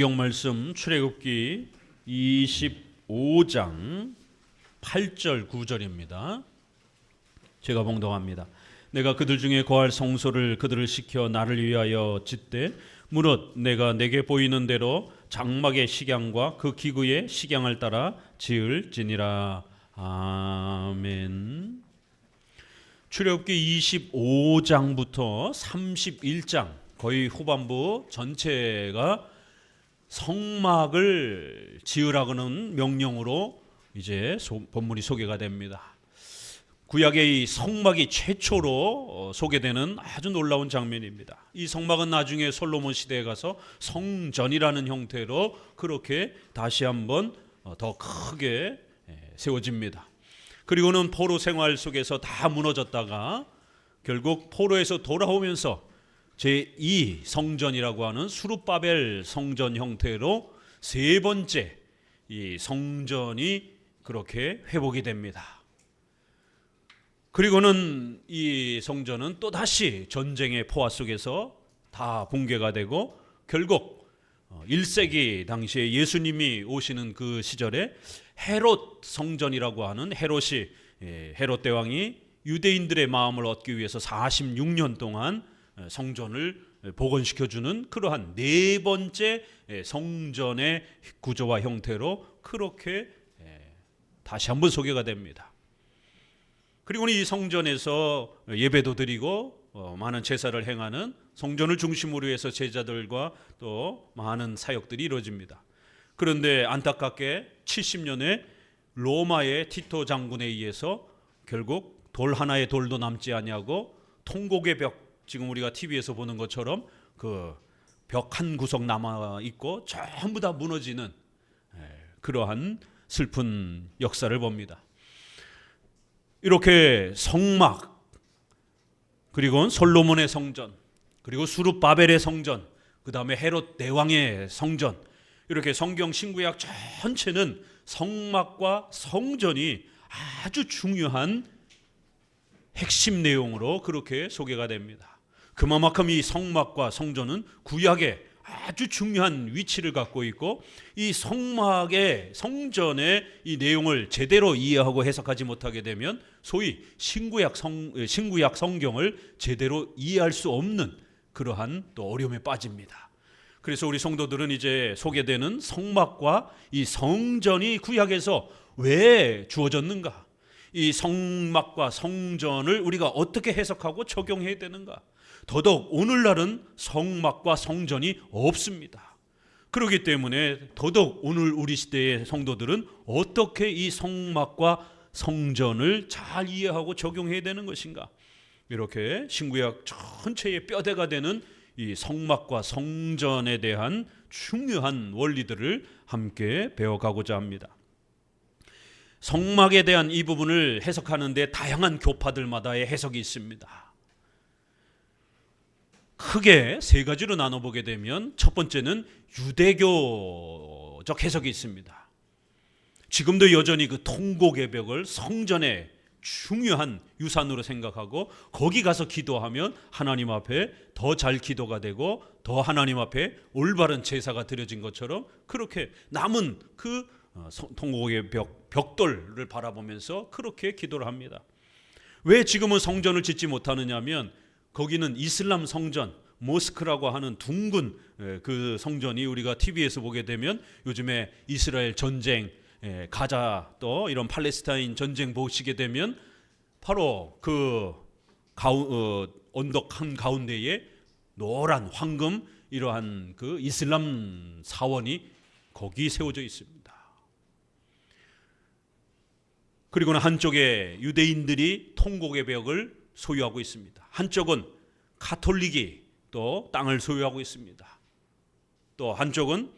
성경 말씀 출애굽기 25장 8절 9절입니다. 제가 봉독합니다. 내가 그들 중에 거할 성소를 그들을 시켜 나를 위하여 짓되 무릇 내가 내게 보이는 대로 장막의 식양과 그 기구의 식양을 따라 지을지니라. 아멘. 출애굽기 25장부터 31장 거의 후반부 전체가 성막을 지으라고는 명령으로 이제 본문이 소개가 됩니다. 구약의 이 성막이 최초로 소개되는 아주 놀라운 장면입니다. 이 성막은 나중에 솔로몬 시대에 가서 성전이라는 형태로 그렇게 다시 한번 더 크게 세워집니다. 그리고는 포로 생활 속에서 다 무너졌다가 결국 포로에서 돌아오면서 제2 성전이라고 하는 수룹바벨 성전 형태로 세 번째 이 성전이 그렇게 회복이 됩니다. 그리고는 이 성전은 또다시 전쟁의 포화 속에서 다 붕괴가 되고 결국 1세기 당시에 예수님이 오시는 그 시절에 헤롯 성전이라고 하는 헤롯 대왕이 유대인들의 마음을 얻기 위해서 46년 동안 성전을 복원시켜주는 그러한 네 번째 성전의 구조와 형태로 그렇게 다시 한번 소개가 됩니다. 그리고 이 성전에서 예배도 드리고 많은 제사를 행하는 성전을 중심으로 해서 제자들과 또 많은 사역들이 이루어집니다. 그런데 안타깝게 70년에 로마의 티토 장군에 의해서 결국 돌 하나의 돌도 남지 아니하고 통곡의 벽, 지금 우리가 TV에서 보는 것처럼 그 벽 한 구석 남아 있고 전부 다 무너지는 그러한 슬픈 역사를 봅니다. 이렇게 성막, 그리고 솔로몬의 성전, 그리고 수룹바벨의 성전, 그 다음에 헤롯 대왕의 성전, 이렇게 성경 신구약 전체는 성막과 성전이 아주 중요한 핵심 내용으로 그렇게 소개가 됩니다. 그만큼 이 성막과 성전은 구약에 아주 중요한 위치를 갖고 있고, 이 성막의 성전의 이 내용을 제대로 이해하고 해석하지 못하게 되면 소위 신구약 성경을 제대로 이해할 수 없는 그러한 또 어려움에 빠집니다. 그래서 우리 성도들은 이제 소개되는 성막과 이 성전이 구약에서 왜 주어졌는가, 이 성막과 성전을 우리가 어떻게 해석하고 적용해야 되는가. 더더욱 오늘날은 성막과 성전이 없습니다. 그렇기 때문에 더더욱 오늘 우리 시대의 성도들은 어떻게 이 성막과 성전을 잘 이해하고 적용해야 되는 것인가. 이렇게 신구약 전체의 뼈대가 되는 이 성막과 성전에 대한 중요한 원리들을 함께 배워가고자 합니다. 성막에 대한 이 부분을 해석하는 데 다양한 교파들마다의 해석이 있습니다. 크게 세 가지로 나눠보게 되면 첫 번째는 유대교적 해석이 있습니다. 지금도 여전히 그 통곡의 벽을 성전의 중요한 유산으로 생각하고 거기 가서 기도하면 하나님 앞에 더 잘 기도가 되고 더 하나님 앞에 올바른 제사가 드려진 것처럼 그렇게 남은 그 통곡의 벽돌을 바라보면서 그렇게 기도를 합니다. 왜 지금은 성전을 짓지 못하느냐 하면 거기는 이슬람 성전, 모스크라고 하는 둥근 그 성전이 우리가 TV에서 보게 되면 요즘에 이스라엘 전쟁, 가자 또 이런 팔레스타인 전쟁 보시게 되면 바로 그 언덕 한 가운데에 노란 황금 이러한 그 이슬람 사원이 거기 세워져 있습니다. 그리고는 한쪽에 유대인들이 통곡의 벽을 소유하고 있습니다. 한쪽은 가톨릭이 또 땅을 소유하고 있습니다. 또 한쪽은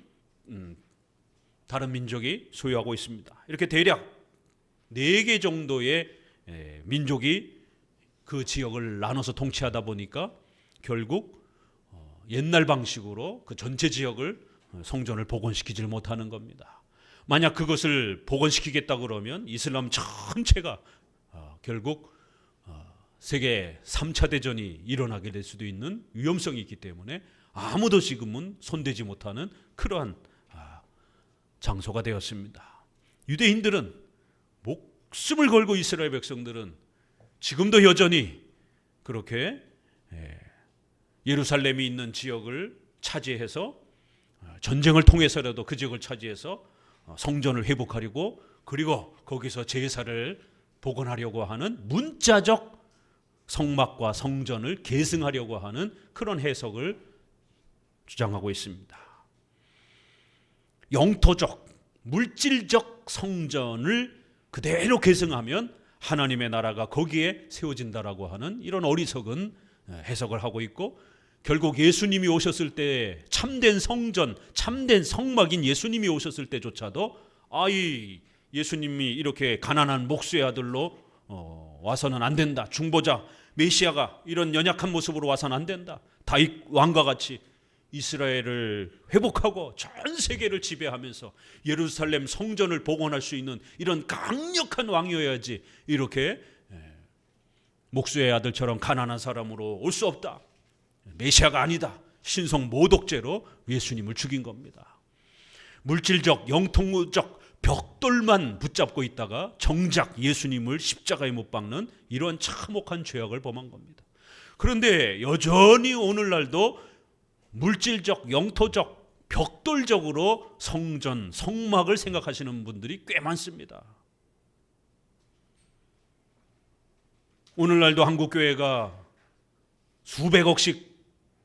다른 민족이 소유하고 있습니다. 이렇게 대략 4개 정도의 민족이 그 지역을 나눠서 통치하다 보니까 결국 옛날 방식으로 그 전체 지역을 성전을 복원시키질 못하는 겁니다. 만약 그것을 복원시키겠다 그러면 이슬람 전체가 결국 세계 3차 대전이 일어나게 될 수도 있는 위험성이 있기 때문에 아무도 지금은 손대지 못하는 그러한 장소가 되었습니다. 유대인들은, 목숨을 걸고 이스라엘 백성들은 지금도 여전히 그렇게 예루살렘이 있는 지역을 차지해서 전쟁을 통해서라도 그 지역을 차지해서 성전을 회복하려고, 그리고 거기서 제사를 복원하려고 하는, 문자적 성막과 성전을 계승하려고 하는 그런 해석을 주장하고 있습니다. 영토적, 물질적 성전을 그대로 계승하면 하나님의 나라가 거기에 세워진다라고 하는 이런 어리석은 해석을 하고 있고, 결국 예수님이 오셨을 때 참된 성전, 참된 성막인 예수님이 오셨을 때조차도 이 예수님이 이렇게 가난한 목수의 아들로 와서는 안 된다. 중보자 메시아가 이런 연약한 모습으로 와서는 안 된다. 다윗 왕과 같이 이스라엘을 회복하고 전 세계를 지배하면서 예루살렘 성전을 복원할 수 있는 이런 강력한 왕이어야지, 이렇게 목수의 아들처럼 가난한 사람으로 올 수 없다. 메시아가 아니다. 신성 모독죄로 예수님을 죽인 겁니다. 물질적, 영통적 벽돌만 붙잡고 있다가 정작 예수님을 십자가에 못 박는 이런 참혹한 죄악을 범한 겁니다. 그런데 여전히 오늘날도 물질적, 영토적, 벽돌적으로 성전, 성막을 생각하시는 분들이 꽤 많습니다. 오늘날도 한국교회가 수백억씩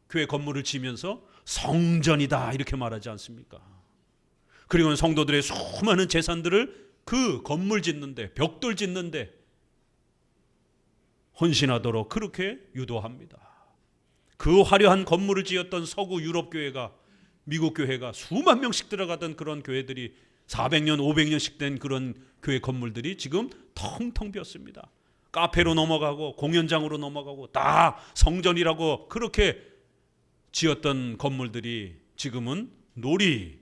교회 건물을 지면서 성전이다 이렇게 말하지 않습니까? 그리고 성도들의 수많은 재산들을 그 건물 짓는데, 벽돌 짓는데 헌신하도록 그렇게 유도합니다. 그 화려한 건물을 지었던 서구 유럽 교회가, 미국 교회가 수만 명씩 들어가던 그런 교회들이 400년, 500년씩 된 그런 교회 건물들이 지금 텅텅 비었습니다. 카페로 넘어가고 공연장으로 넘어가고 다 성전이라고 그렇게 지었던 건물들이 지금은 놀이와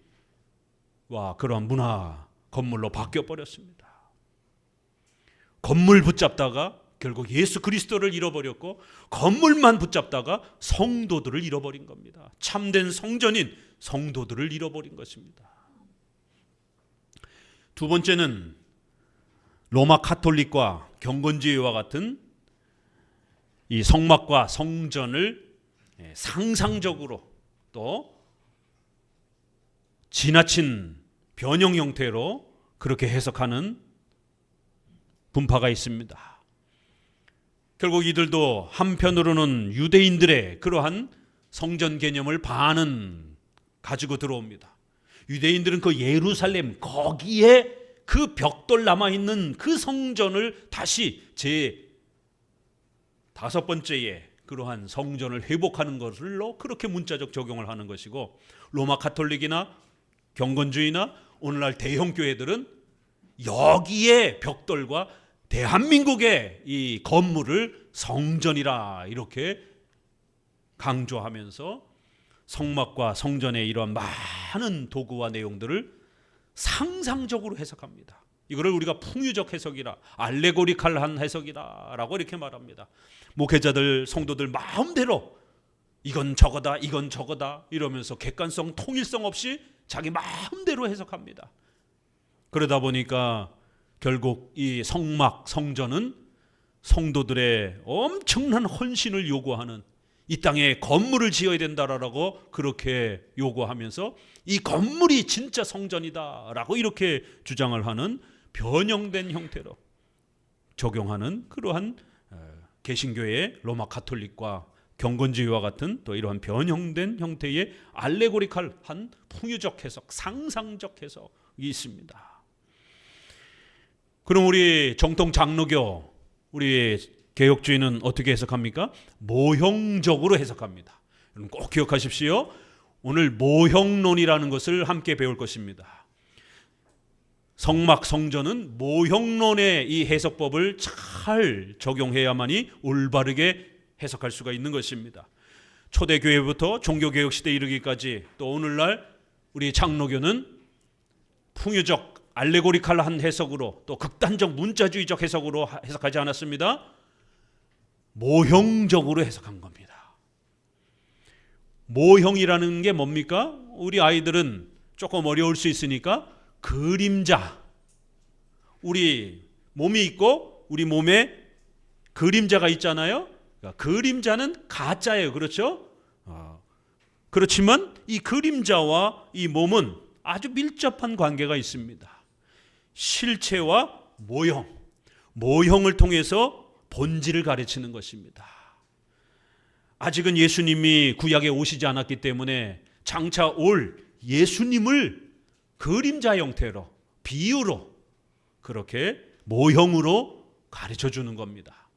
그런 문화 건물로 바뀌어 버렸습니다. 건물 붙잡다가 결국 예수 그리스도를 잃어버렸고, 건물만 붙잡다가 성도들을 잃어버린 겁니다. 참된 성전인 성도들을 잃어버린 것입니다. 두 번째는 로마 카톨릭과 경건주의와 같은 이 성막과 성전을 상상적으로 또 지나친 변형 형태로 그렇게 해석하는 분파가 있습니다. 결국 이들도 한편으로는 유대인들의 그러한 성전 개념을 반은 가지고 들어옵니다. 유대인들은 그 예루살렘 거기에 그 벽돌 남아있는 그 성전을 다시 제 5번째에 그러한 성전을 회복하는 것으로 그렇게 문자적 적용을 하는 것이고, 로마 카톨릭이나 경건주의나 오늘날 대형 교회들은 여기에 벽돌과 대한민국의 이 건물을 성전이라 이렇게 강조하면서 성막과 성전의 이러한 많은 도구와 내용들을 상상적으로 해석합니다. 이거를 우리가 풍유적 해석이라, 알레고리칼한 해석이라라고 이렇게 말합니다. 목회자들, 성도들 마음대로 이건 저거다, 이건 저거다 이러면서 객관성, 통일성 없이 자기 마음대로 해석합니다. 그러다 보니까 결국 이 성막, 성전은 성도들의 엄청난 헌신을 요구하는, 이 땅에 건물을 지어야 된다라고 그렇게 요구하면서 이 건물이 진짜 성전이다라고 이렇게 주장을 하는 변형된 형태로 적용하는 그러한 개신교의 로마 가톨릭과 경건주의와 같은 또 이러한 변형된 형태의 알레고리칼한 풍유적 해석, 상상적 해석이 있습니다. 그럼 우리 정통 장로교, 우리 개혁주의는 어떻게 해석합니까? 모형적으로 해석합니다. 여러분 꼭 기억하십시오. 오늘 모형론이라는 것을 함께 배울 것입니다. 성막, 성전은 모형론의 이 해석법을 잘 적용해야만이 올바르게 해석할 수가 있는 것입니다. 초대교회부터 종교개혁시대에 이르기까지 또 오늘날 우리 장로교는 풍유적 알레고리칼한 해석으로 또 극단적 문자주의적 해석으로 해석하지 않았습니다. 모형적으로 해석한 겁니다. 모형이라는 게 뭡니까? 우리 아이들은 조금 어려울 수 있으니까 그림자. 우리 몸이 있고 우리 몸에 그림자가 있잖아요. 그러니까 그림자는 가짜예요. 그렇죠? 그렇지만 이 그림자와 이 몸은 아주 밀접한 관계가 있습니다. 실체와 모형을 통해서 본질을 가르치는 것입니다. 아직은 예수님이 구약에 오시지 않았기 때문에 장차 올 예수님을 그림자 형태로, 비유로, 그렇게 모형으로 가르쳐 주는 겁니다.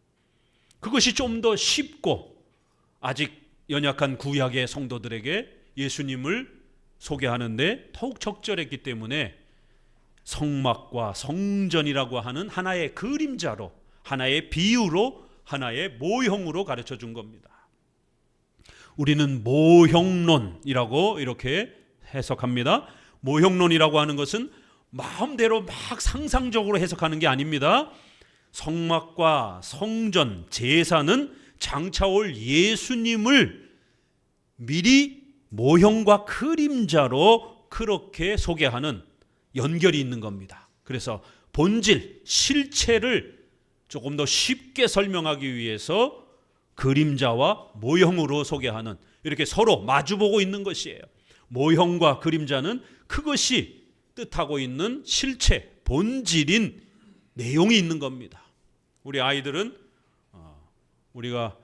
그것이 좀 더 쉽고 아직 연약한 구약의 성도들에게 예수님을 소개하는데 더욱 적절했기 때문에 성막과 성전이라고 하는 하나의 그림자로, 하나의 비유로, 하나의 모형으로 가르쳐 준 겁니다. 우리는 모형론이라고 이렇게 해석합니다. 모형론이라고 하는 것은 마음대로 막 상상적으로 해석하는 게 아닙니다. 성막과 성전, 제사는 장차 올 예수님을 미리 모형과 그림자로 그렇게 소개하는 연결이 있는 겁니다. 그래서 본질, 실체를 조금 더 쉽게 설명하기 위해서 그림자와 모형으로 소개하는, 이렇게 서로 마주보고 있는 것이에요. 모형과 그림자는 그것이 뜻하고 있는 실체, 본질인 내용이 있는 겁니다. 우리 아이들은 우리가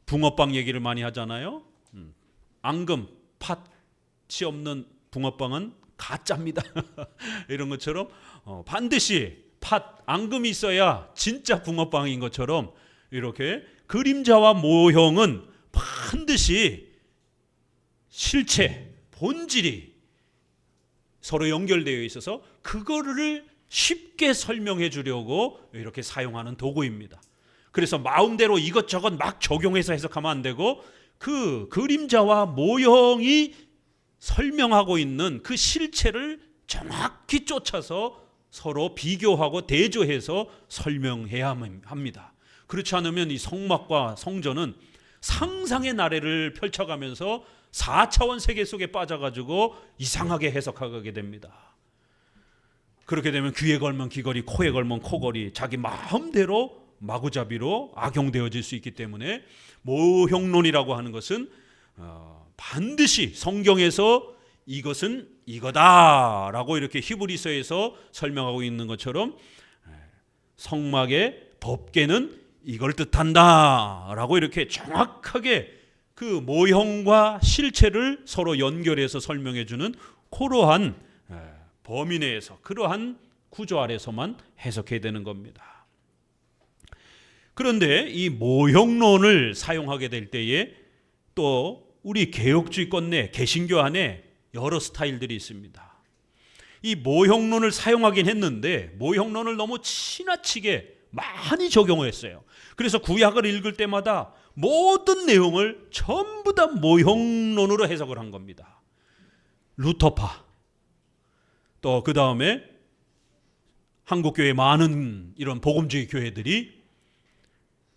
붕어빵 얘기를 많이 하잖아요. 앙금, 팥이 없는 붕어빵은 가짜입니다. 이런 것처럼 반드시 팥, 앙금이 있어야 진짜 붕어빵인 것처럼 이렇게 그림자와 모형은 반드시 실체, 본질이 서로 연결되어 있어서 그거를 쉽게 설명해 주려고 이렇게 사용하는 도구입니다. 그래서 마음대로 이것저것 막 적용해서 해석하면 안 되고 그 그림자와 모형이 설명하고 있는 그 실체를 정확히 쫓아서 서로 비교하고 대조해서 설명해야 합니다. 그렇지 않으면 이 성막과 성전은 상상의 나래를 펼쳐가면서 4차원 세계 속에 빠져가지고 이상하게 해석하게 됩니다. 그렇게 되면 귀에 걸면 귀걸이, 코에 걸면 코걸이, 자기 마음대로 마구잡이로 악용되어질 수 있기 때문에 모형론이라고 하는 것은 반드시 성경에서 이것은 이거다라고 이렇게 히브리서에서 설명하고 있는 것처럼 성막의 법궤는 이걸 뜻한다라고 이렇게 정확하게 그 모형과 실체를 서로 연결해서 설명해 주는 그러한 범위 내에서, 그러한 구조 아래서만 해석해야 되는 겁니다. 그런데 이 모형론을 사용하게 될 때에 또 우리 개혁주의권 내 개신교 안에 여러 스타일들이 있습니다. 이 모형론을 사용하긴 했는데 모형론을 너무 지나치게 많이 적용을 했어요. 그래서 구약을 읽을 때마다 모든 내용을 전부 다 모형론으로 해석을 한 겁니다. 루터파, 또 그 다음에 한국교회 많은 이런 복음주의 교회들이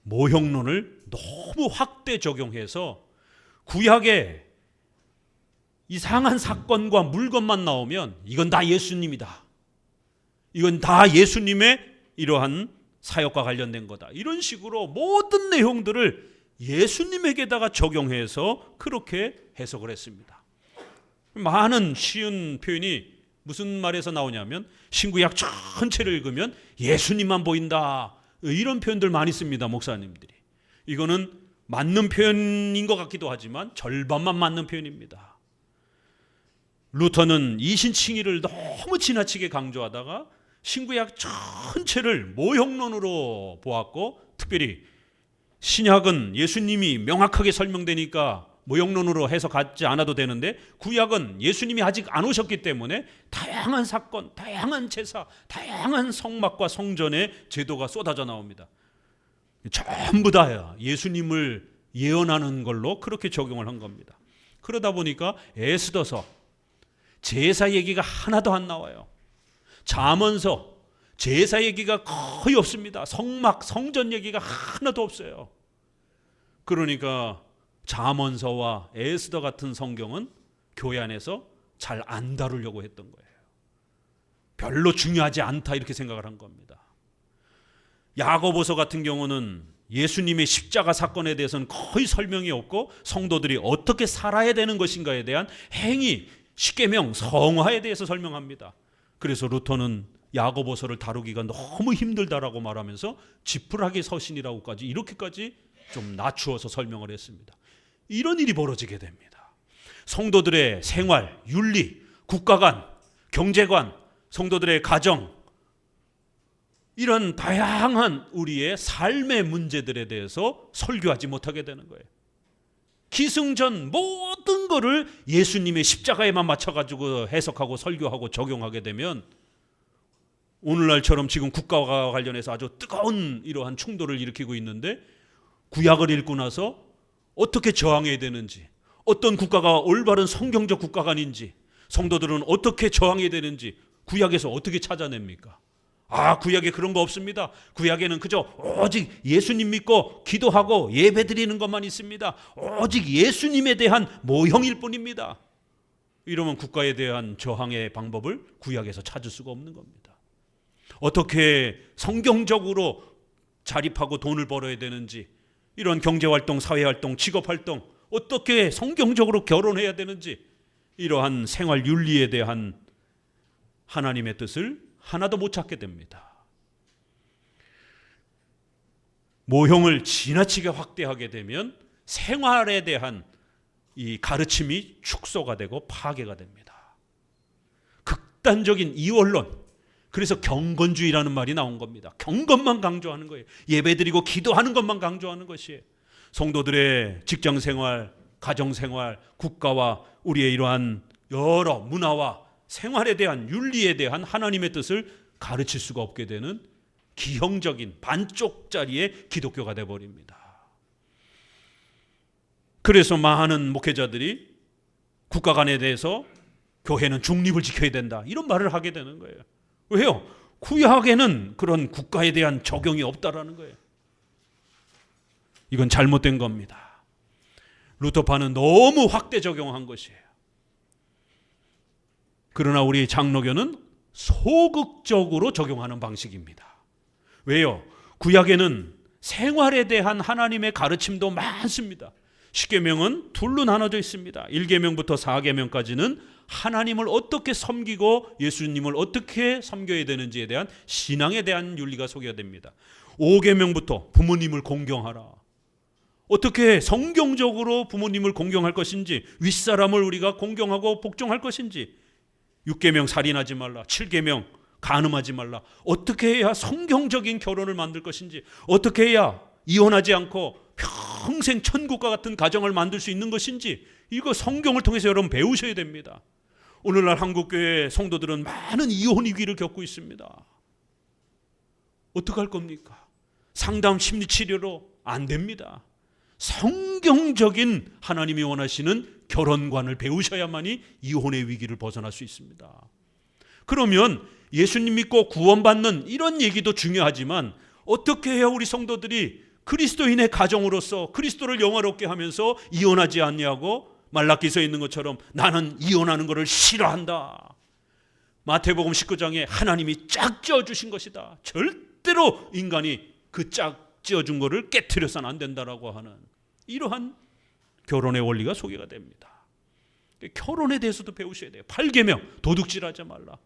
모형론을 너무 확대 적용해서 구약에 이상한 사건과 물건만 나오면 이건 다 예수님이다, 이건 다 예수님의 이러한 사역과 관련된 거다, 이런 식으로 모든 내용들을 예수님에게다가 적용해서 그렇게 해석을 했습니다. 많은 쉬운 표현이 무슨 말에서 나오냐면 신구약 전체를 읽으면 예수님만 보인다, 이런 표현들 많이 씁니다, 목사님들이. 이거는 맞는 표현인 것 같기도 하지만 절반만 맞는 표현입니다. 루터는 이신칭의를 너무 지나치게 강조하다가 신구약 전체를 모형론으로 보았고, 특별히 신약은 예수님이 명확하게 설명되니까 모형론으로 해석하지 않아도 되는데 구약은 예수님이 아직 안 오셨기 때문에 다양한 사건, 다양한 제사, 다양한 성막과 성전의 제도가 쏟아져 나옵니다. 전부 다 예수님을 예언하는 걸로 그렇게 적용을 한 겁니다. 그러다 보니까 에스더서 제사 얘기가 하나도 안 나와요. 잠언서 제사 얘기가 거의 없습니다. 성막, 성전 얘기가 하나도 없어요. 그러니까 잠언서와 에스더 같은 성경은 교회 안에서 잘 안 다루려고 했던 거예요. 별로 중요하지 않다 이렇게 생각을 한 겁니다. 야고보서 같은 경우는 예수님의 십자가 사건에 대해서는 거의 설명이 없고 성도들이 어떻게 살아야 되는 것인가에 대한 행위, 십계명, 성화에 대해서 설명합니다. 그래서 루터는 야고보서를 다루기가 너무 힘들다라고 말하면서 지푸라기 서신이라고까지 이렇게까지 좀 낮추어서 설명을 했습니다. 이런 일이 벌어지게 됩니다. 성도들의 생활, 윤리, 국가관, 경제관, 성도들의 가정, 이런 다양한 우리의 삶의 문제들에 대해서 설교하지 못하게 되는 거예요. 기승전 모든 거를 예수님의 십자가에만 맞춰가지고 해석하고 설교하고 적용하게 되면 오늘날처럼 지금 국가와 관련해서 아주 뜨거운 이러한 충돌을 일으키고 있는데, 구약을 읽고 나서 어떻게 저항해야 되는지, 어떤 국가가 올바른 성경적 국가관인지, 성도들은 어떻게 저항해야 되는지 구약에서 어떻게 찾아냅니까? 구약에 그런 거 없습니다. 구약에는 그저 오직 예수님 믿고 기도하고 예배 드리는 것만 있습니다. 오직 예수님에 대한 모형일 뿐입니다. 이러면 국가에 대한 저항의 방법을 구약에서 찾을 수가 없는 겁니다. 어떻게 성경적으로 자립하고 돈을 벌어야 되는지, 이런 경제활동, 사회활동, 직업활동, 어떻게 성경적으로 결혼해야 되는지, 이러한 생활 윤리에 대한 하나님의 뜻을 하나도 못 찾게 됩니다. 모형을 지나치게 확대하게 되면 생활에 대한 이 가르침이 축소가 되고 파괴가 됩니다. 극단적인 이원론, 그래서 경건주의라는 말이 나온 겁니다. 경건만 강조하는 거예요. 예배드리고 기도하는 것만 강조하는 것이에요. 성도들의 직장생활, 가정생활, 국가와 우리의 이러한 여러 문화와 생활에 대한 윤리에 대한 하나님의 뜻을 가르칠 수가 없게 되는 기형적인 반쪽짜리의 기독교가 되어버립니다. 그래서 많은 목회자들이 국가관에 대해서 교회는 중립을 지켜야 된다, 이런 말을 하게 되는 거예요. 왜요? 구약에는 그런 국가에 대한 적용이 없다라는 거예요. 이건 잘못된 겁니다. 루터파는 너무 확대 적용한 것이에요. 그러나 우리 장로교는 소극적으로 적용하는 방식입니다. 왜요? 구약에는 생활에 대한 하나님의 가르침도 많습니다. 십계명은 둘로 나눠져 있습니다. 1계명부터 4계명까지는 하나님을 어떻게 섬기고 예수님을 어떻게 섬겨야 되는지에 대한 신앙에 대한 윤리가 소개가 됩니다. 5계명부터 부모님을 공경하라, 어떻게 성경적으로 부모님을 공경할 것인지, 윗사람을 우리가 공경하고 복종할 것인지, 6계명 살인하지 말라, 7계명 간음하지 말라, 어떻게 해야 성경적인 결혼을 만들 것인지, 어떻게 해야 이혼하지 않고 평생 천국과 같은 가정을 만들 수 있는 것인지, 이거 성경을 통해서 여러분 배우셔야 됩니다. 오늘날 한국교회 성도들은 많은 이혼 위기를 겪고 있습니다. 어떡할 겁니까? 상담 심리치료로 안 됩니다. 성경적인 하나님이 원하시는 결혼관을 배우셔야만이 이혼의 위기를 벗어날 수 있습니다. 그러면 예수님 믿고 구원받는 이런 얘기도 중요하지만, 어떻게 해야 우리 성도들이 그리스도인의 가정으로서 그리스도를 영화롭게 하면서 이혼하지 않냐고 말라기서에 있는 것처럼 나는 이혼하는 것을 싫어한다. 마태복음 19장에 하나님이 짝 지어주신 것이다. 절대로 인간이 그 짝 지어준 것을 깨트려서는 안 된다라고 하는 이러한 결혼의 원리가 소개가 됩니다. 결혼에 대해서도 배우셔야 돼요. 8계명 도둑질하지 말라.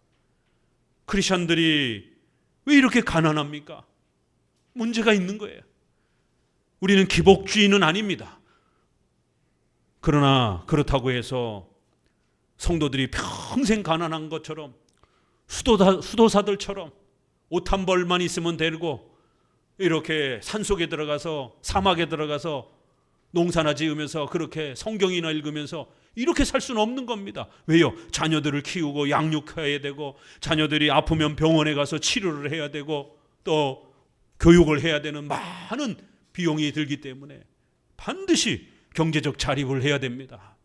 크리스천들이 왜 이렇게 가난합니까? 문제가 있는 거예요. 우리는 기복주의는 아닙니다. 그러나 그렇다고 해서 성도들이 평생 가난한 것처럼, 수도사들처럼 옷 한 벌만 있으면 되고 이렇게 산속에 들어가서 사막에 들어가서 농사나 지으면서 그렇게 성경이나 읽으면서 이렇게 살 수는 없는 겁니다. 왜요? 자녀들을 키우고 양육해야 되고, 자녀들이 아프면 병원에 가서 치료를 해야 되고, 또 교육을 해야 되는 많은 비용이 들기 때문에 반드시 경제적 자립을 해야 됩니다.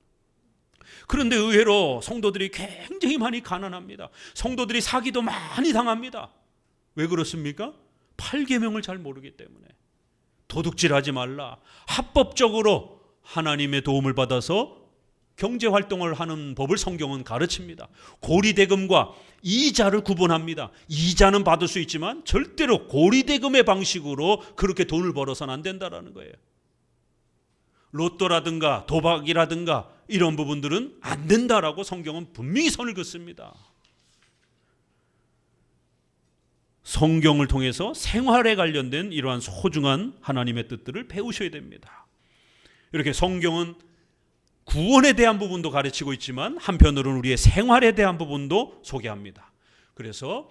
그런데 의외로 성도들이 굉장히 많이 가난합니다. 성도들이 사기도 많이 당합니다. 왜 그렇습니까? 8계명을 잘 모르기 때문에. 도둑질하지 말라, 합법적으로 하나님의 도움을 받아서 경제 활동을 하는 법을 성경은 가르칩니다. 고리대금과 이자를 구분합니다. 이자는 받을 수 있지만 절대로 고리대금의 방식으로 그렇게 돈을 벌어서는 안 된다라는 거예요. 로또라든가 도박이라든가 이런 부분들은 안 된다라고 성경은 분명히 선을 긋습니다. 성경을 통해서 생활에 관련된 이러한 소중한 하나님의 뜻들을 배우셔야 됩니다. 이렇게 성경은 구원에 대한 부분도 가르치고 있지만 한편으로는 우리의 생활에 대한 부분도 소개합니다. 그래서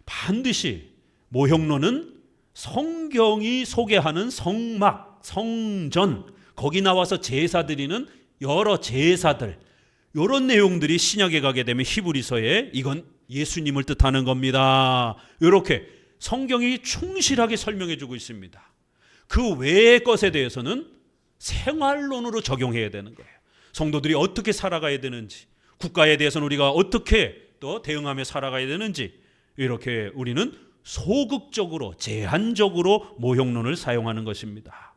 반드시 모형론은 성경이 소개하는 성막, 성전, 거기 나와서 제사 드리는 여러 제사들, 이런 내용들이 신약에 가게 되면 히브리서에 이건 예수님을 뜻하는 겁니다. 이렇게 성경이 충실하게 설명해 주고 있습니다. 그 외의 것에 대해서는 생활론으로 적용해야 되는 거예요. 성도들이 어떻게 살아가야 되는지, 국가에 대해서는 우리가 어떻게 또 대응하며 살아가야 되는지, 이렇게 우리는 소극적으로 제한적으로 모형론을 사용하는 것입니다.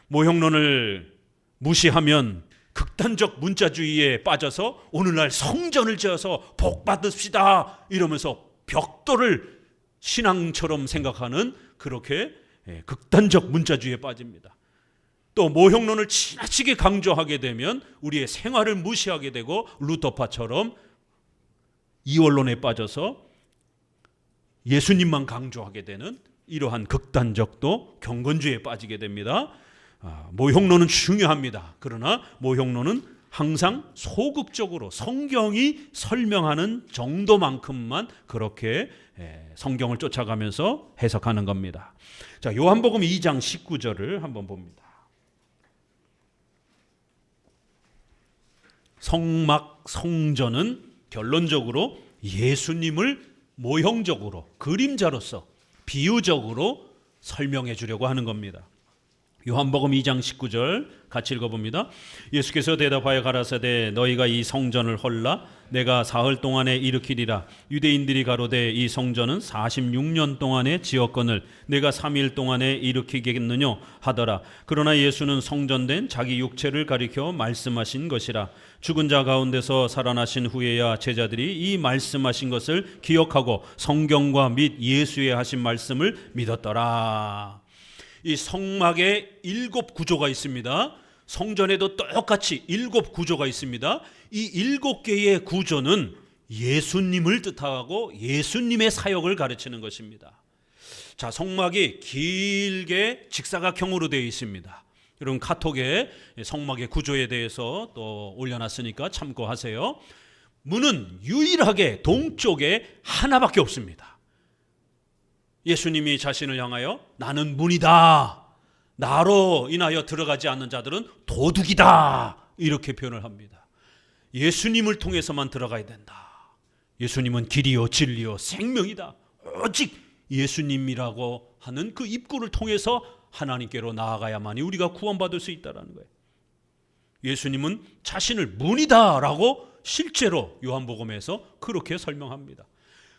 모형론을 무시하면 극단적 문자주의에 빠져서 오늘날 성전을 지어서 복 받읍시다 이러면서 벽돌을 신앙처럼 생각하는 그렇게 극단적 문자주의에 빠집니다. 또 모형론을 지나치게 강조하게 되면 우리의 생활을 무시하게 되고 루터파처럼 이원론에 빠져서 예수님만 강조하게 되는 이러한 극단적 또 경건주의에 빠지게 됩니다. 모형론은 중요합니다. 그러나 모형론은 항상 소극적으로 성경이 설명하는 정도만큼만 그렇게 성경을 쫓아가면서 해석하는 겁니다. 자, 요한복음 2장 19절을 한번 봅니다. 성막, 성전은 결론적으로 예수님을 모형적으로, 그림자로서, 비유적으로 설명해 주려고 하는 겁니다. 요한복음 2장 19절 같이 읽어봅니다. 예수께서 대답하여 가라사대 너희가 이 성전을 헐라 내가 사흘 동안에 일으키리라. 유대인들이 가로되 이 성전은 46년 동안에 지었거늘 내가 3일 동안에 일으키겠느냐 하더라. 그러나 예수는 성전된 자기 육체를 가리켜 말씀하신 것이라. 죽은 자 가운데서 살아나신 후에야 제자들이 이 말씀하신 것을 기억하고 성경과 및 예수의 하신 말씀을 믿었더라. 이 성막에 7 구조가 있습니다. 성전에도 똑같이 7 구조가 있습니다. 이 7개의 구조는 예수님을 뜻하고 예수님의 사역을 가르치는 것입니다. 자, 성막이 길게 직사각형으로 되어 있습니다. 여러분 카톡에 성막의 구조에 대해서 또 올려놨으니까 참고하세요. 문은 유일하게 동쪽에 하나밖에 없습니다. 예수님이 자신을 향하여 나는 문이다. 나로 인하여 들어가지 않는 자들은 도둑이다. 이렇게 표현을 합니다. 예수님을 통해서만 들어가야 된다. 예수님은 길이요 진리요 생명이다. 오직 예수님이라고 하는 그 입구를 통해서 하나님께로 나아가야만이 우리가 구원받을 수 있다는 거예요. 예수님은 자신을 문이다라고 실제로 요한복음에서 그렇게 설명합니다.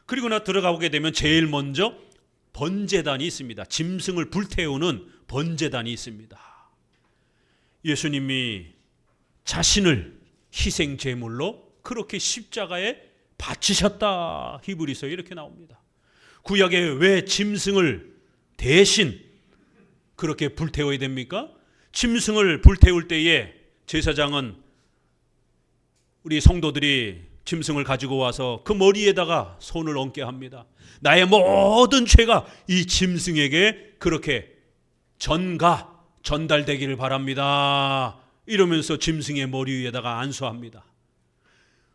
그리고 나 들어가게 되면 제일 먼저 번제단이 있습니다. 짐승을 불태우는 번제단이 있습니다. 예수님이 자신을 희생 제물로 그렇게 십자가에 바치셨다. 히브리서에 이렇게 나옵니다. 구약에 왜 짐승을 대신 그렇게 불태워야 됩니까? 짐승을 불태울 때에 제사장은 우리 성도들이 짐승을 가지고 와서 그 머리에다가 손을 얹게 합니다. 나의 모든 죄가 이 짐승에게 그렇게 전달되기를 바랍니다. 이러면서 짐승의 머리 위에다가 안수합니다.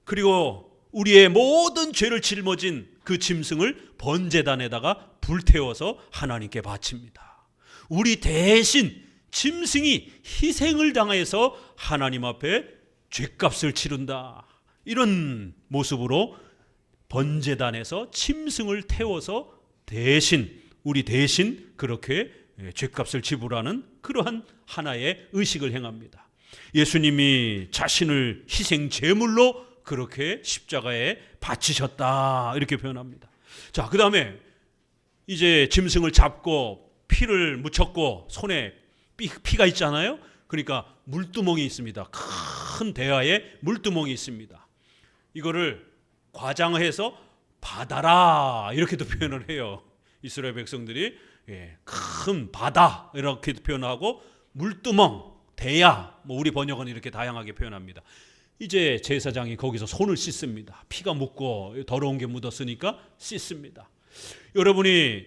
그리고 우리의 모든 죄를 짊어진 그 짐승을 번제단에다가 불태워서 하나님께 바칩니다. 우리 대신 짐승이 희생을 당해서 하나님 앞에 죄값을 치른다. 이런 모습으로 번제단에서 짐승을 태워서 우리 대신 그렇게 죄값을 지불하는 그러한 하나의 의식을 행합니다. 예수님이 자신을 희생 제물로 그렇게 십자가에 바치셨다. 이렇게 표현합니다. 자, 그 다음에 이제 짐승을 잡고 피를 묻혔고 손에 피가 있잖아요. 그러니까 물두멍이 있습니다. 큰 대야에 물두멍이 있습니다. 이거를 과장해서 바다라 이렇게도 표현을 해요. 이스라엘 백성들이 큰 바다 이렇게도 표현하고 물두멍, 대야, 우리 번역은 이렇게 다양하게 표현합니다. 이제 제사장이 거기서 손을 씻습니다. 피가 묻고 더러운 게 묻었으니까 씻습니다. 여러분이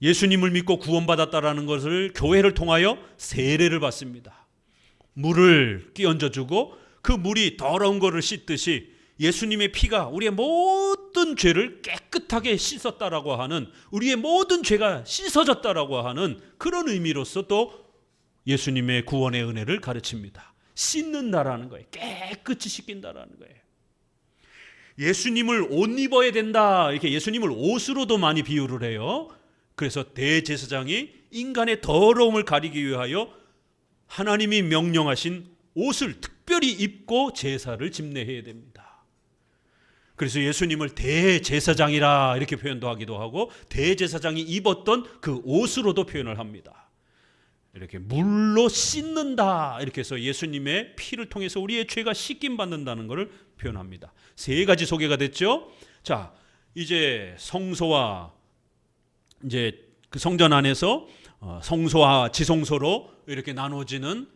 예수님을 믿고 구원받았다라는 것을 교회를 통하여 세례를 받습니다. 물을 끼얹어주고 그 물이 더러운 것을 씻듯이 예수님의 피가 우리의 모든 죄를 깨끗하게 씻었다라고 하는, 우리의 모든 죄가 씻어졌다라고 하는 그런 의미로서 또 예수님의 구원의 은혜를 가르칩니다. 씻는다라는 거예요. 깨끗이 씻긴다라는 거예요. 예수님을 옷 입어야 된다, 이렇게 예수님을 옷으로도 많이 비유를 해요. 그래서 대제사장이 인간의 더러움을 가리기 위하여 하나님이 명령하신 옷을 특별히 입고 제사를 집례해야 됩니다. 그래서 예수님을 대제사장이라 이렇게 표현도 하기도 하고, 대제사장이 입었던 그 옷으로도 표현을 합니다. 이렇게 물로 씻는다 이렇게 해서 예수님의 피를 통해서 우리의 죄가 씻김 받는다는 것을 표현합니다. 세 가지 소개가 됐죠. 자, 이제 성소와 이제 그 성전 안에서 성소와 지성소로 이렇게 나눠지는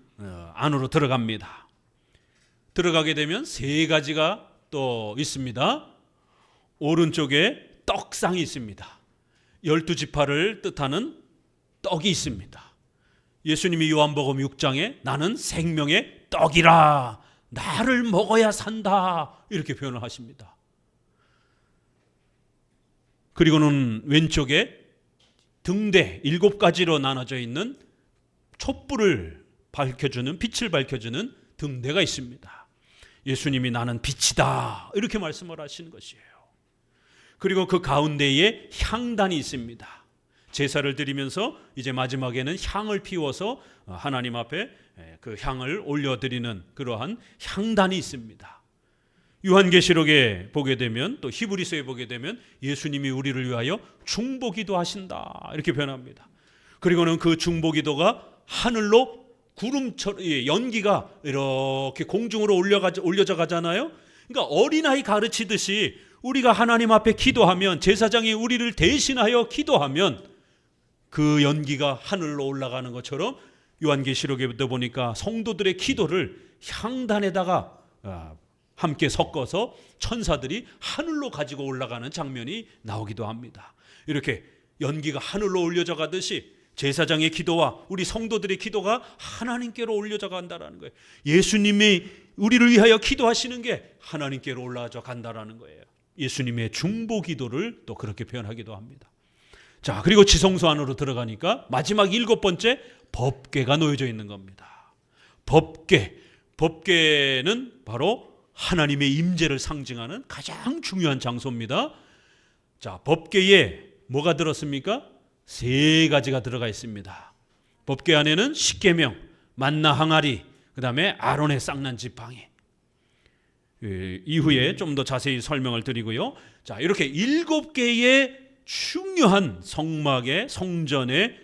안으로 들어갑니다. 들어가게 되면 세 가지가 또 있습니다. 오른쪽에 떡상이 있습니다. 12지파를 뜻하는 떡이 있습니다. 예수님이 요한복음 6장에 나는 생명의 떡이라, 나를 먹어야 산다 이렇게 표현을 하십니다. 그리고는 왼쪽에 등대 7가지로 나눠져 있는 촛불을 밝혀주는, 빛을 밝혀주는 등대가 있습니다. 예수님이 나는 빛이다 이렇게 말씀을 하시는 것이에요. 그리고 그 가운데에 향단이 있습니다. 제사를 드리면서 이제 마지막에는 향을 피워서 하나님 앞에 그 향을 올려드리는 그러한 향단이 있습니다. 요한계시록에 보게 되면, 또 히브리서에 보게 되면 예수님이 우리를 위하여 중보기도 하신다 이렇게 표현합니다. 그리고는 그 중보기도가 하늘로 구름처럼, 연기가 이렇게 공중으로 올려져 가잖아요. 그러니까 어린아이 가르치듯이 우리가 하나님 앞에 기도하면, 제사장이 우리를 대신하여 기도하면 그 연기가 하늘로 올라가는 것처럼 요한계시록에도 보니까 성도들의 기도를 향단에다가 함께 섞어서 천사들이 하늘로 가지고 올라가는 장면이 나오기도 합니다. 이렇게 연기가 하늘로 올려져 가듯이 제사장의 기도와 우리 성도들의 기도가 하나님께로 올려져 간다는 거예요. 예수님이 우리를 위하여 기도하시는 게 하나님께로 올라져 간다는 거예요. 예수님의 중보 기도를 또 그렇게 표현하기도 합니다. 자, 그리고 지성소 안으로 들어가니까 마지막 7번째 법궤가 놓여져 있는 겁니다. 법궤는 바로 하나님의 임재를 상징하는 가장 중요한 장소입니다. 자, 법궤에 뭐가 들었습니까? 3가지가 들어가 있습니다. 법궤 안에는 십계명, 만나 항아리, 그 다음에 아론의 쌍난 지팡이. 이후에 좀 더 자세히 설명을 드리고요. 자, 이렇게 7개의 중요한 성막의 성전의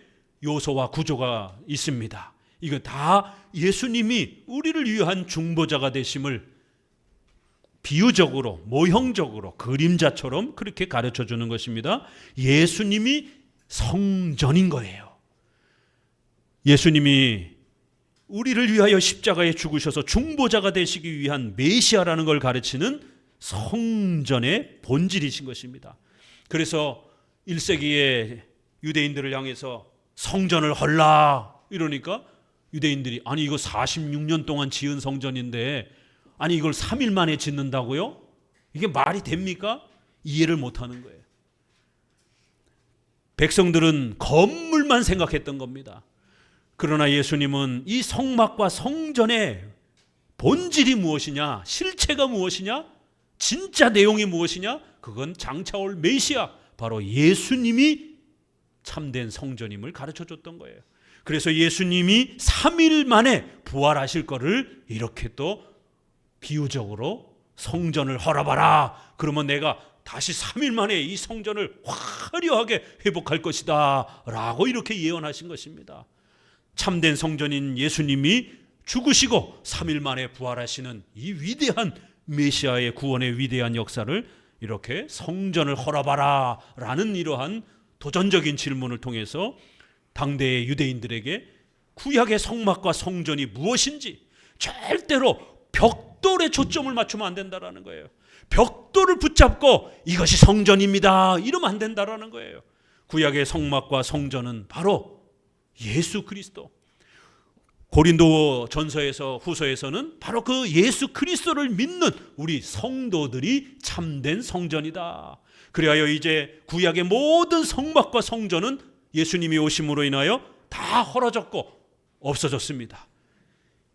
요소와 구조가 있습니다. 이거 다 예수님이 우리를 위한 중보자가 되심을 비유적으로, 모형적으로, 그림자처럼 그렇게 가르쳐 주는 것입니다. 예수님이 성전인 거예요. 예수님이 우리를 위하여 십자가에 죽으셔서 중보자가 되시기 위한 메시아라는 걸 가르치는 성전의 본질이신 것입니다. 그래서 1세기에 유대인들을 향해서 성전을 헐라 이러니까 유대인들이, 아니 이거 46년 동안 지은 성전인데 아니 이걸 3일 만에 짓는다고요? 이게 말이 됩니까? 이해를 못하는 거예요. 백성들은 건물만 생각했던 겁니다. 그러나 예수님은 이 성막과 성전의 본질이 무엇이냐, 실체가 무엇이냐, 진짜 내용이 무엇이냐, 그건 장차 올 메시아, 바로 예수님이 참된 성전임을 가르쳐줬던 거예요. 그래서 예수님이 3일 만에 부활하실 거를 이렇게 또 비유적으로 성전을 헐어봐라, 그러면 내가 다시 3일 만에 이 성전을 화려하게 회복할 것이다 라고 이렇게 예언하신 것입니다. 참된 성전인 예수님이 죽으시고 3일 만에 부활하시는 이 위대한 메시아의 구원의 위대한 역사를 이렇게 성전을 헐어봐라 라는 이러한 도전적인 질문을 통해서 당대의 유대인들에게 구약의 성막과 성전이 무엇인지 절대로 벽돌에 초점을 맞추면 안 된다라는 거예요. 벽돌을 붙잡고 이것이 성전입니다 이러면 안 된다라는 거예요. 구약의 성막과 성전은 바로 예수 그리스도. 고린도 전서에서 후서에서는 바로 그 예수 그리스도를 믿는 우리 성도들이 참된 성전이다. 그리하여 이제 구약의 모든 성막과 성전은 예수님이 오심으로 인하여 다 헐어졌고 없어졌습니다.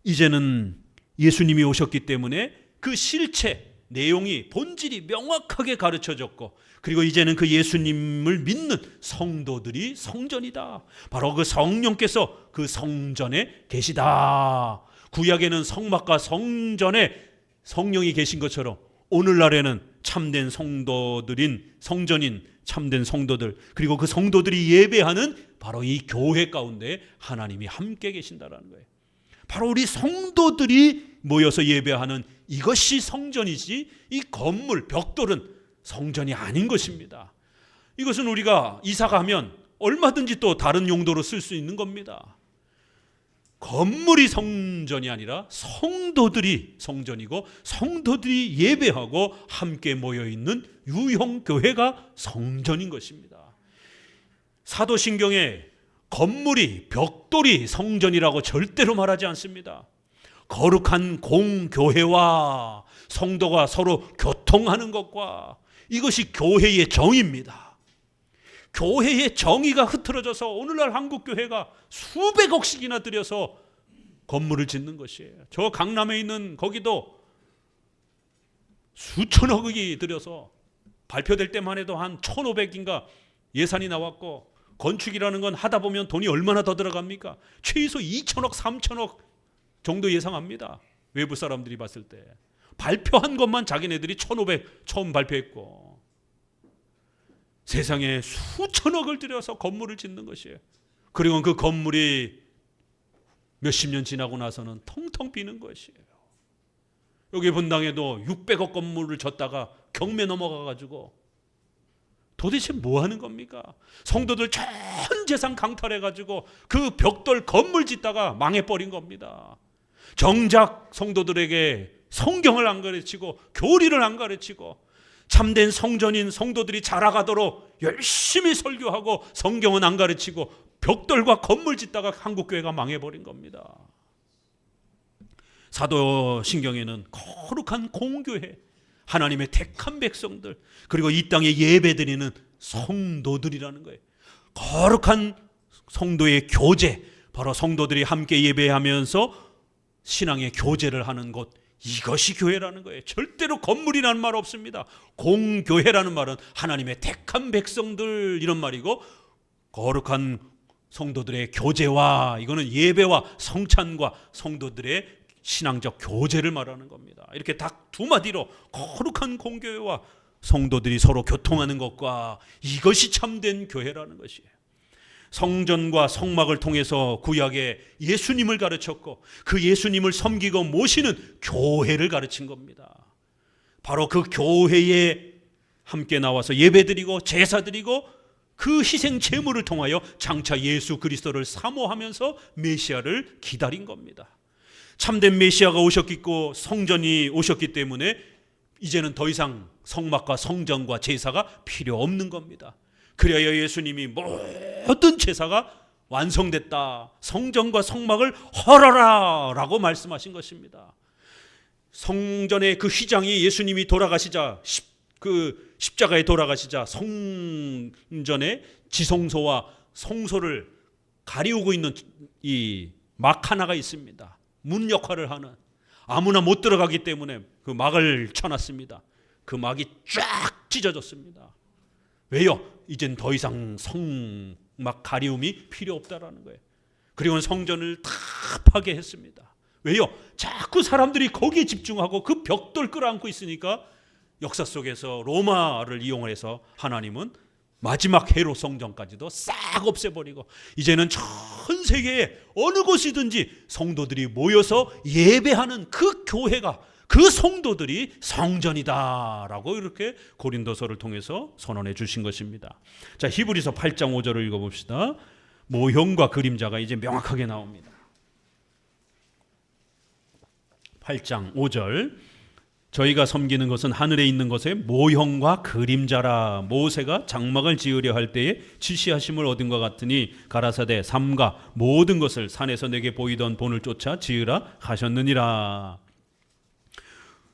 이제는 예수님이 오셨기 때문에 그 실체, 내용이, 본질이 명확하게 가르쳐졌고, 그리고 이제는 그 예수님을 믿는 성도들이 성전이다. 바로 그 성령께서 그 성전에 계시다. 구약에는 성막과 성전에 성령이 계신 것처럼 오늘날에는 참된 성도들인 성전인 참된 성도들, 그리고 그 성도들이 예배하는 바로 이 교회 가운데 하나님이 함께 계신다라는 거예요. 바로 우리 성도들이 모여서 예배하는 이것이 성전이지, 이 건물, 벽돌은 성전이 아닌 것입니다. 이것은 우리가 이사 가면 얼마든지 또 다른 용도로 쓸 수 있는 겁니다. 건물이 성전이 아니라 성도들이 성전이고, 성도들이 예배하고 함께 모여있는 유형교회가 성전인 것입니다. 사도신경에 건물이, 벽돌이 성전이라고 절대로 말하지 않습니다. 거룩한 공교회와 성도가 서로 교통하는 것과, 이것이 교회의 정의입니다. 교회의 정의가 흐트러져서 오늘날 한국교회가 수백억씩이나 들여서 건물을 짓는 것이에요. 저 강남에 있는 거기도 수천억이 들여서 발표될 때만 해도 한 1,500인가 예산이 나왔고, 건축이라는 건 하다 보면 돈이 얼마나 더 들어갑니까? 최소 2천억, 3천억 정도 예상합니다. 외부 사람들이 봤을 때. 발표한 것만 자기네들이 1,500 처음 발표했고, 세상에 수천억을 들여서 건물을 짓는 것이에요. 그리고 그 건물이 몇십 년 지나고 나서는 텅텅 비는 것이에요. 여기 분당에도 600억 건물을 졌다가 경매 넘어가가지고 도대체 뭐 하는 겁니까? 성도들 전 재산 강탈해가지고 그 벽돌 건물 짓다가 망해버린 겁니다. 정작 성도들에게 성경을 안 가르치고 교리를 안 가르치고 참된 성전인 성도들이 자라가도록 열심히 설교하고 성경은 안 가르치고 벽돌과 건물 짓다가 한국교회가 망해버린 겁니다. 사도신경에는 거룩한 공교회, 하나님의 택한 백성들, 그리고 이 땅에 예배드리는 성도들이라는 거예요. 거룩한 성도의 교제, 바로 성도들이 함께 예배하면서 신앙의 교제를 하는 곳, 이것이 교회라는 거예요. 절대로 건물이라는 말 없습니다. 공교회라는 말은 하나님의 택한 백성들 이런 말이고, 거룩한 성도들의 교제와, 이거는 예배와 성찬과 성도들의 신앙적 교제를 말하는 겁니다. 이렇게 딱 두 마디로 거룩한 공교회와 성도들이 서로 교통하는 것과, 이것이 참된 교회라는 것이에요. 성전과 성막을 통해서 구약에 예수님을 가르쳤고, 그 예수님을 섬기고 모시는 교회를 가르친 겁니다. 바로 그 교회에 함께 나와서 예배드리고 제사드리고 그 희생 제물을 통하여 장차 예수 그리스도를 사모하면서 메시아를 기다린 겁니다. 참된 메시아가 오셨고 성전이 오셨기 때문에 이제는 더 이상 성막과 성전과 제사가 필요 없는 겁니다. 그래야 예수님이 모든 제사가 완성됐다, 성전과 성막을 헐어라 라고 말씀하신 것입니다. 성전의 그 휘장이 예수님이 돌아가시자, 그 십자가에 돌아가시자 성전의 지성소와 성소를 가리우고 있는 이 막 하나가 있습니다. 문 역할을 하는, 아무나 못 들어가기 때문에 그 막을 쳐놨습니다. 그 막이 쫙 찢어졌습니다. 왜요? 이젠 더 이상 성막 가리움이 필요 없다라는 거예요. 그리고 성전을 다 파괴했습니다. 왜요? 자꾸 사람들이 거기에 집중하고 그 벽돌 끌어안고 있으니까 역사 속에서 로마를 이용해서 하나님은 마지막 헤롯 성전까지도 싹 없애버리고, 이제는 전 세계에 어느 곳이든지 성도들이 모여서 예배하는 그 교회가, 그 성도들이 성전이다라고 이렇게 고린도서를 통해서 선언해 주신 것입니다. 자, 히브리서 8장 5절을 읽어봅시다. 모형과 그림자가 이제 명확하게 나옵니다. 8장 5절, 저희가 섬기는 것은 하늘에 있는 것의 모형과 그림자라. 모세가 장막을 지으려 할 때에 지시하심을 얻은 것 같으니 가라사대 삼가 모든 것을 산에서 내게 보이던 본을 쫓아 지으라 하셨느니라.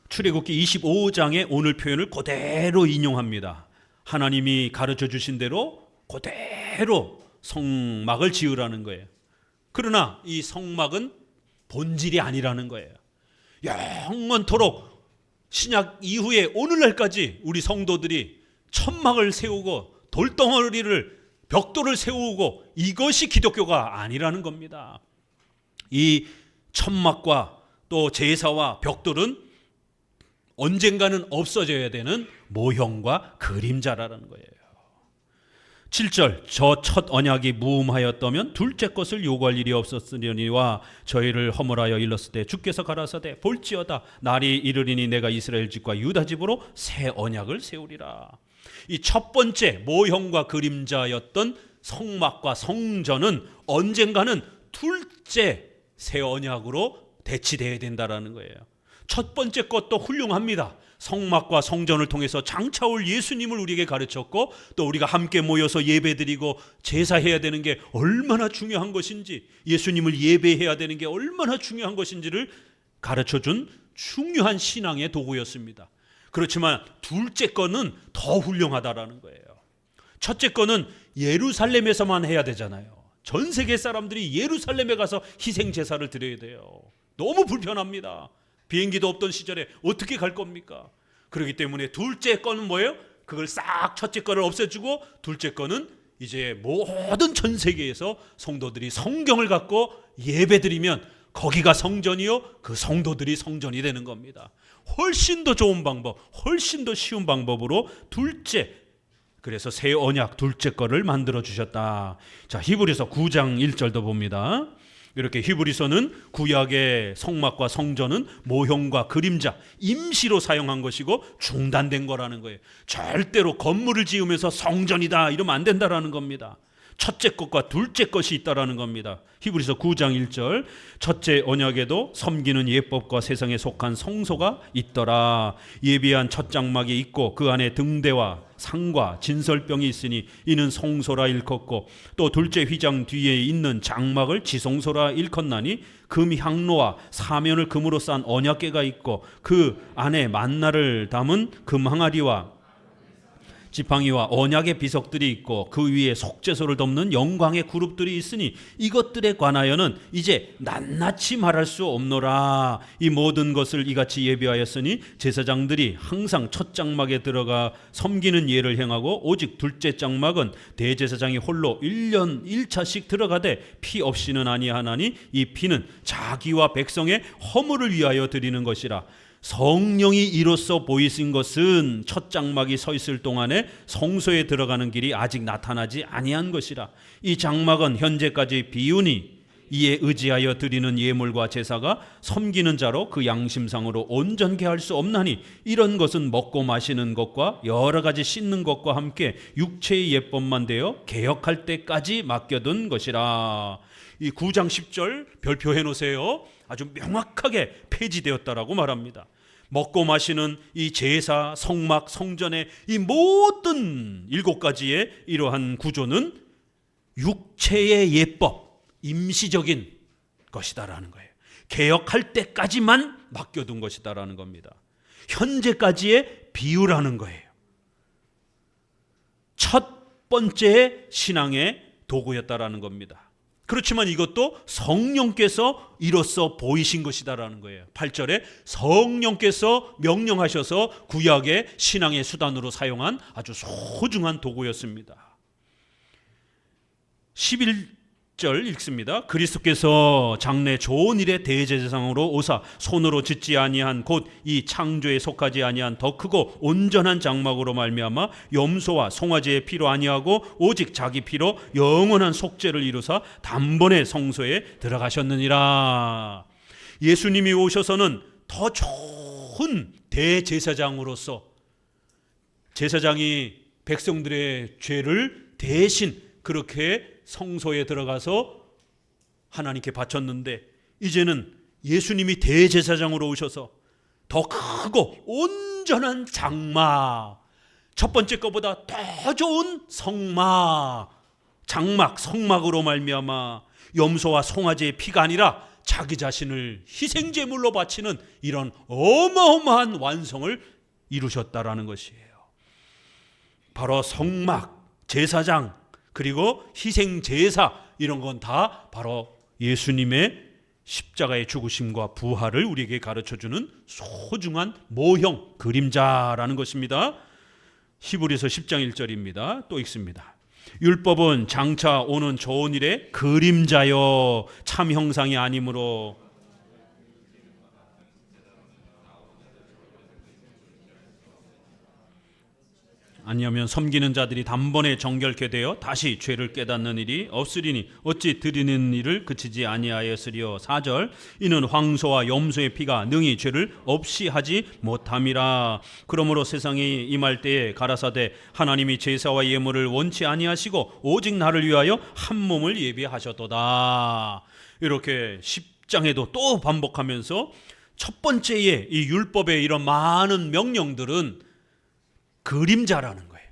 출애굽기 25장의 오늘 표현을 그대로 인용합니다. 하나님이 가르쳐 주신 대로 그대로 성막을 지으라는 거예요. 그러나 이 성막은 본질이 아니라는 거예요. 영원토록 신약 이후에 오늘날까지 우리 성도들이 천막을 세우고 돌덩어리를, 벽돌을 세우고, 이것이 기독교가 아니라는 겁니다. 이 천막과 또 제사와 벽돌은 언젠가는 없어져야 되는 모형과 그림자라는 거예요. 7절, 저 첫 언약이 무음하였다면 둘째 것을 요구할 일이 없었으려니와 저희를 허물하여 일렀을 때 주께서 가라사대 볼지어다 날이 이르리니 내가 이스라엘 집과 유다 집으로 새 언약을 세우리라. 이 첫 번째 모형과 그림자였던 성막과 성전은 언젠가는 둘째 새 언약으로 대치되어야 된다라는 거예요. 첫 번째 것도 훌륭합니다. 성막과 성전을 통해서 장차올 예수님을 우리에게 가르쳤고, 또 우리가 함께 모여서 예배드리고 제사해야 되는 게 얼마나 중요한 것인지, 예수님을 예배해야 되는 게 얼마나 중요한 것인지를 가르쳐준 중요한 신앙의 도구였습니다. 그렇지만 둘째 거는 더 훌륭하다라는 거예요. 첫째 거는 예루살렘에서만 해야 되잖아요. 전 세계 사람들이 예루살렘에 가서 희생 제사를 드려야 돼요. 너무 불편합니다. 비행기도 없던 시절에 어떻게 갈 겁니까? 그렇기 때문에 둘째 거는 뭐예요? 그걸 싹 첫째 거를 없애주고, 둘째 거는 이제 모든 전 세계에서 성도들이 성경을 갖고 예배드리면 거기가 성전이요, 그 성도들이 성전이 되는 겁니다. 훨씬 더 좋은 방법, 훨씬 더 쉬운 방법으로 둘째, 그래서 새 언약 둘째 거를 만들어 주셨다. 자, 히브리서 9장 1절도 봅니다. 이렇게 히브리서는 구약의 성막과 성전은 모형과 그림자, 임시로 사용한 것이고 중단된 거라는 거예요. 절대로 건물을 지으면서 성전이다 이러면 안 된다라는 겁니다. 첫째 것과 둘째 것이 있다라는 겁니다. 히브리서 9장 1절, 첫째 언약에도 섬기는 예법과 세상에 속한 성소가 있더라. 예비한 첫 장막이 있고 그 안에 등대와 상과 진설병이 있으니 이는 성소라 일컫고, 또 둘째 휘장 뒤에 있는 장막을 지성소라 일컫나니 금 향로와 사면을 금으로 싼 언약궤가 있고 그 안에 만나를 담은 금 항아리와 지팡이와 언약의 비석들이 있고 그 위에 속죄소를 덮는 영광의 그룹들이 있으니 이것들에 관하여는 이제 낱낱이 말할 수 없노라. 이 모든 것을 이같이 예비하였으니 제사장들이 항상 첫 장막에 들어가 섬기는 예를 행하고, 오직 둘째 장막은 대제사장이 홀로 1년 1차씩 들어가되 피 없이는 아니하나니 이 피는 자기와 백성의 허물을 위하여 드리는 것이라. 성령이 이로써 보이신 것은 첫 장막이 서 있을 동안에 성소에 들어가는 길이 아직 나타나지 아니한 것이라. 이 장막은 현재까지 비우니 이에 의지하여 드리는 예물과 제사가 섬기는 자로 그 양심상으로 온전케 할 수 없나니 이런 것은 먹고 마시는 것과 여러 가지 씻는 것과 함께 육체의 예법만 되어 개혁할 때까지 맡겨둔 것이라. 이 9장 10절 별표해 놓으세요. 아주 명확하게 폐지되었다라고 말합니다. 먹고 마시는 이 제사, 성막, 성전의 이 모든 7가지의 이러한 구조는 육체의 예법, 임시적인 것이다라는 거예요. 개혁할 때까지만 맡겨둔 것이다라는 겁니다. 현재까지의 비유라는 거예요. 첫 번째 신앙의 도구였다라는 겁니다. 그렇지만 이것도 성령께서 이로써 보이신 것이다라는 거예요. 8절에 성령께서 명령하셔서 구약의 신앙의 수단으로 사용한 아주 소중한 도구였습니다. 10절 읽습니다. 그리스도께서 장래 좋은 일의 대제사장으로 오사 손으로 짓지 아니한 곧 이 창조에 속하지 아니한 더 크고 온전한 장막으로 말미암아 염소와 송아지의 피로 아니하고 오직 자기 피로 영원한 속죄를 이루사 단번에 성소에 들어가셨느니라. 예수님이 오셔서는 더 좋은 대제사장으로서, 제사장이 백성들의 죄를 대신 그렇게 성소에 들어가서 하나님께 바쳤는데, 이제는 예수님이 대제사장으로 오셔서 더 크고 온전한 장막, 첫 번째 것보다 더 좋은 성막으로 말미암아 염소와 송아지의 피가 아니라 자기 자신을 희생제물로 바치는 이런 어마어마한 완성을 이루셨다라는 것이에요. 바로 성막, 제사장, 그리고 희생제사, 이런 건 다 바로 예수님의 십자가의 죽으심과 부활을 우리에게 가르쳐주는 소중한 모형, 그림자라는 것입니다. 히브리서 10장 1절입니다. 또 읽습니다. 율법은 장차 오는 좋은 일의 그림자요 참 형상이 아니므로 아니하면 섬기는 자들이 단번에 정결케 되어 다시 죄를 깨닫는 일이 없으리니 어찌 드리는 일을 그치지 아니하였으리요. 4절 이는 황소와 염소의 피가 능히 죄를 없이 하지 못함이라. 그러므로 세상이 임할 때에 가라사대 하나님이 제사와 예물을 원치 아니하시고 오직 나를 위하여 한 몸을 예비하셨도다. 이렇게 10장에도 또 반복하면서 첫 번째의 이 율법의 이런 많은 명령들은 그림자라는 거예요.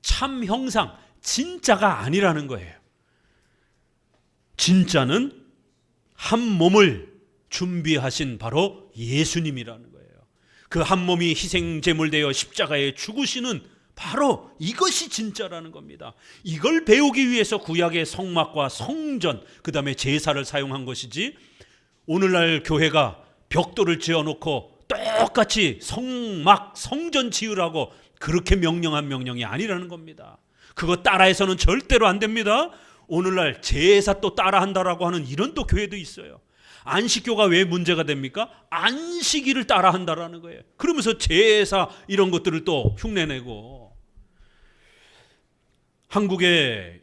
참 형상, 진짜가 아니라는 거예요. 진짜는 한 몸을 준비하신 바로 예수님이라는 거예요. 그 한 몸이 희생제물되어 십자가에 죽으시는 바로 이것이 진짜라는 겁니다. 이걸 배우기 위해서 구약의 성막과 성전, 그 다음에 제사를 사용한 것이지, 오늘날 교회가 벽돌을 지어놓고 똑같이 성막, 성전 지으라고 그렇게 명령한 명령이 아니라는 겁니다. 그거 따라해서는 절대로 안 됩니다. 오늘날 제사 또 따라한다라고 하는 이런 또 교회도 있어요. 안식교가 왜 문제가 됩니까? 안식일을 따라한다라는 거예요. 그러면서 제사 이런 것들을 또 흉내내고, 한국의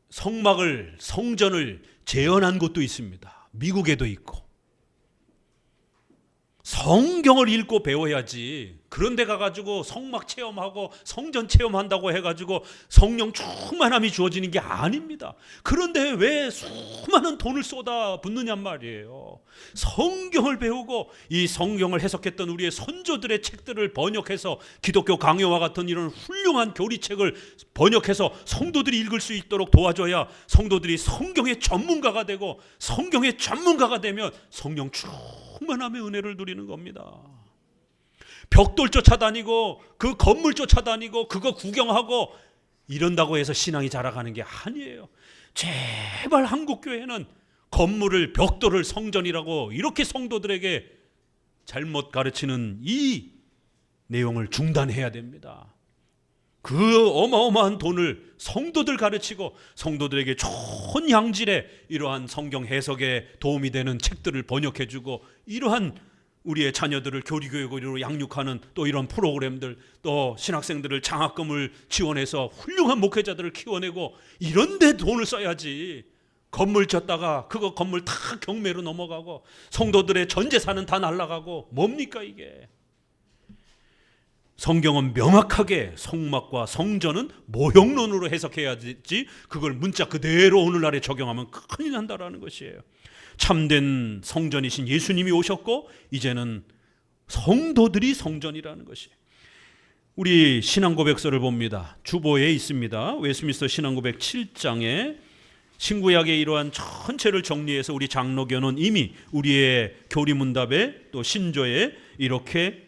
성막을, 성전을 재현한 곳도 있습니다. 미국에도 있고. 성경을 읽고 배워야지. 그런데 가가지고 성막 체험하고 성전 체험한다고 해가지고 성령 충만함이 주어지는 게 아닙니다. 그런데 왜 수많은 돈을 쏟아 붓느냔 말이에요. 성경을 배우고 이 성경을 해석했던 우리의 선조들의 책들을 번역해서 기독교 강요와 같은 이런 훌륭한 교리책을 번역해서 성도들이 읽을 수 있도록 도와줘야 성도들이 성경의 전문가가 되고, 성경의 전문가가 되면 성령 충만함의 은혜를 누리는 겁니다. 벽돌 쫓아다니고 그 건물 쫓아다니고 그거 구경하고 이런다고 해서 신앙이 자라가는 게 아니에요. 제발 한국교회는 건물을, 벽돌을 성전이라고 이렇게 성도들에게 잘못 가르치는 이 내용을 중단해야 됩니다. 그 어마어마한 돈을 성도들 가르치고 성도들에게 좋은 양질의 이러한 성경 해석에 도움이 되는 책들을 번역해주고, 이러한 우리의 자녀들을 교리교육으로 양육하는 또 이런 프로그램들, 또 신학생들을 장학금을 지원해서 훌륭한 목회자들을 키워내고 이런 데 돈을 써야지. 건물 졌다가 그거 건물 다 경매로 넘어가고 성도들의 전 재산은 다 날아가고 뭡니까 이게. 성경은 명확하게 성막과 성전은 모형론으로 해석해야 되지, 그걸 문자 그대로 오늘날에 적용하면 큰일 난다라는 것이에요. 참된 성전이신 예수님이 오셨고 이제는 성도들이 성전이라는 것이. 우리 신앙고백서를 봅니다. 주보에 있습니다. 웨스트민스터 신앙고백 7장에 신구약의 이러한 전체를 정리해서 우리 장로교는 이미 우리의 교리문답에 또 신조에 이렇게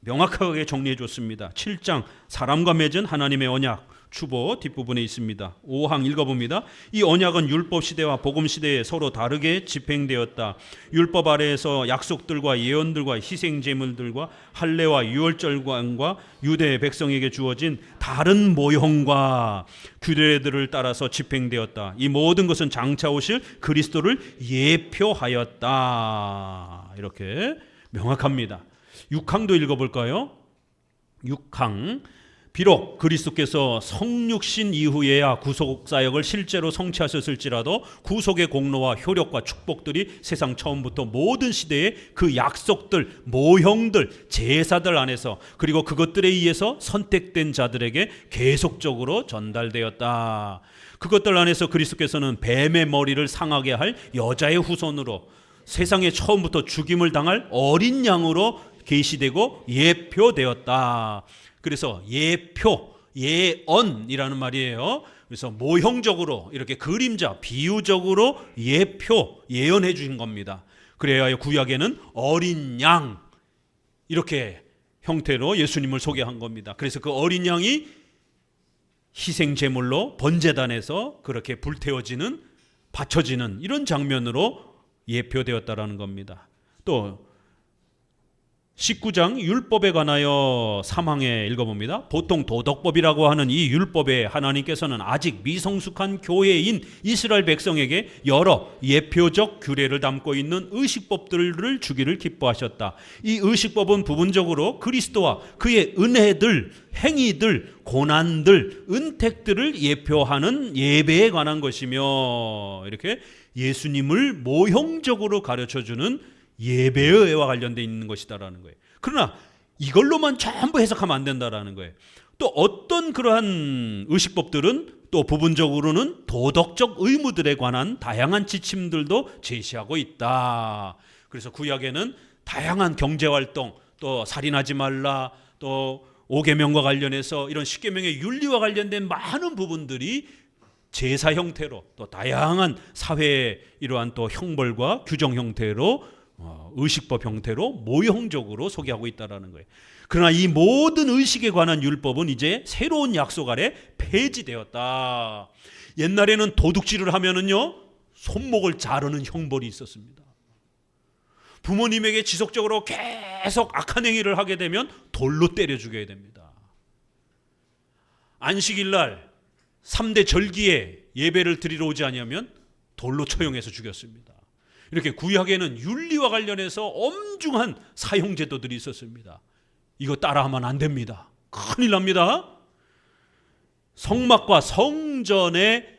명확하게 정리해 줬습니다. 7장 사람과 맺은 하나님의 언약 추보 뒷부분에 있습니다. 5항 읽어봅니다. 이 언약은 율법 시대와 복음 시대에 서로 다르게 집행되었다. 율법 아래에서 약속들과 예언들과 희생 제물들과 할례와 유월절과 유대 백성에게 주어진 다른 모형과 규례들을 따라서 집행되었다. 이 모든 것은 장차 오실 그리스도를 예표하였다. 이렇게 명확합니다. 6항도 읽어볼까요? 6항 비록 그리스도께서 성육신 이후에야 구속사역을 실제로 성취하셨을지라도 구속의 공로와 효력과 축복들이 세상 처음부터 모든 시대의 그 약속들, 모형들, 제사들 안에서 그리고 그것들에 의해서 선택된 자들에게 계속적으로 전달되었다. 그것들 안에서 그리스도께서는 뱀의 머리를 상하게 할 여자의 후손으로 세상에 처음부터 죽임을 당할 어린 양으로 계시되고 예표되었다. 그래서 예표, 예언이라는 말이에요. 그래서 모형적으로 이렇게 그림자, 비유적으로 예표, 예언해 주신 겁니다. 그래야 구약에는 어린 양 이렇게 형태로 예수님을 소개한 겁니다. 그래서 그 어린 양이 희생 제물로 번제단에서 그렇게 불태워지는, 바쳐지는 이런 장면으로 예표되었다라는 겁니다. 또 19장 율법에 관하여 3항에 읽어봅니다. 보통 도덕법이라고 하는 이 율법에 하나님께서는 아직 미성숙한 교회인 이스라엘 백성에게 여러 예표적 규례를 담고 있는 의식법들을 주기를 기뻐하셨다. 이 의식법은 부분적으로 그리스도와 그의 은혜들, 행위들, 고난들, 은택들을 예표하는 예배에 관한 것이며 이렇게 예수님을 모형적으로 가르쳐주는 예배와 관련되어 있는 것이다라는 거예요. 그러나 이걸로만 전부 해석하면 안 된다라는 거예요. 또 어떤 그러한 의식법들은 또 부분적으로는 도덕적 의무들에 관한 다양한 지침들도 제시하고 있다. 그래서 구약에는 다양한 경제활동, 또 살인하지 말라, 또 5계명과 관련해서 이런 10계명의 윤리와 관련된 많은 부분들이 제사 형태로 또 다양한 사회의 이러한 또 형벌과 규정 형태로 의식법 형태로 모형적으로 소개하고 있다는 거예요. 그러나 이 모든 의식에 관한 율법은 이제 새로운 약속 아래 폐지되었다. 옛날에는 도둑질을 하면은요 손목을 자르는 형벌이 있었습니다. 부모님에게 지속적으로 계속 악한 행위를 하게 되면 돌로 때려 죽여야 됩니다. 안식일 날 3대 절기에 예배를 드리러 오지 아니하면 돌로 처형해서 죽였습니다. 이렇게 구약에는 윤리와 관련해서 엄중한 사형 제도들이 있었습니다. 이거 따라하면 안 됩니다. 큰일 납니다. 성막과 성전의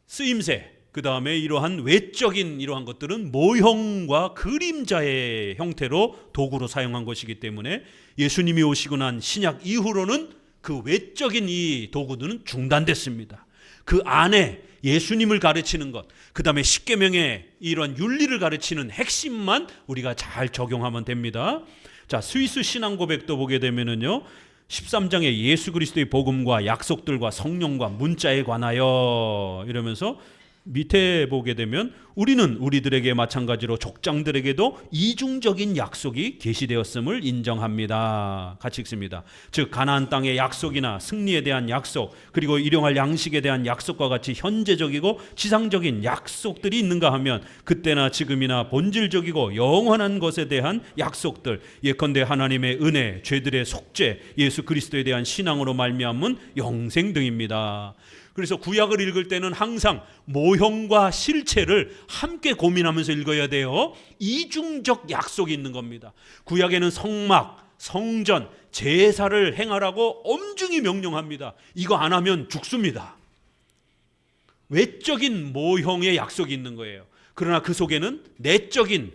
쓰임새, 그 다음에 이러한 외적인 이러한 것들은 모형과 그림자의 형태로 도구로 사용한 것이기 때문에 예수님이 오시고 난 신약 이후로는 그 외적인 이 도구들은 중단됐습니다. 그 안에 예수님을 가르치는 것, 그 다음에 십계명의 이런 윤리를 가르치는 핵심만 우리가 잘 적용하면 됩니다. 자, 스위스 신앙 고백도 보게 되면은요 13장에 예수 그리스도의 복음과 약속들과 성령과 문자에 관하여 이러면서 밑에 보게 되면 우리는 우리들에게 마찬가지로 족장들에게도 이중적인 약속이 계시되었음을 인정합니다. 같이 읽습니다. 즉 가나안 땅의 약속이나 승리에 대한 약속, 그리고 일용할 양식에 대한 약속과 같이 현재적이고 지상적인 약속들이 있는가 하면 그때나 지금이나 본질적이고 영원한 것에 대한 약속들, 예컨대 하나님의 은혜, 죄들의 속죄, 예수 그리스도에 대한 신앙으로 말미암은 영생 등입니다. 그래서 구약을 읽을 때는 항상 모형과 실체를 함께 고민하면서 읽어야 돼요. 이중적 약속이 있는 겁니다. 구약에는 성막, 성전, 제사를 행하라고 엄중히 명령합니다. 이거 안 하면 죽습니다. 외적인 모형의 약속이 있는 거예요. 그러나 그 속에는 내적인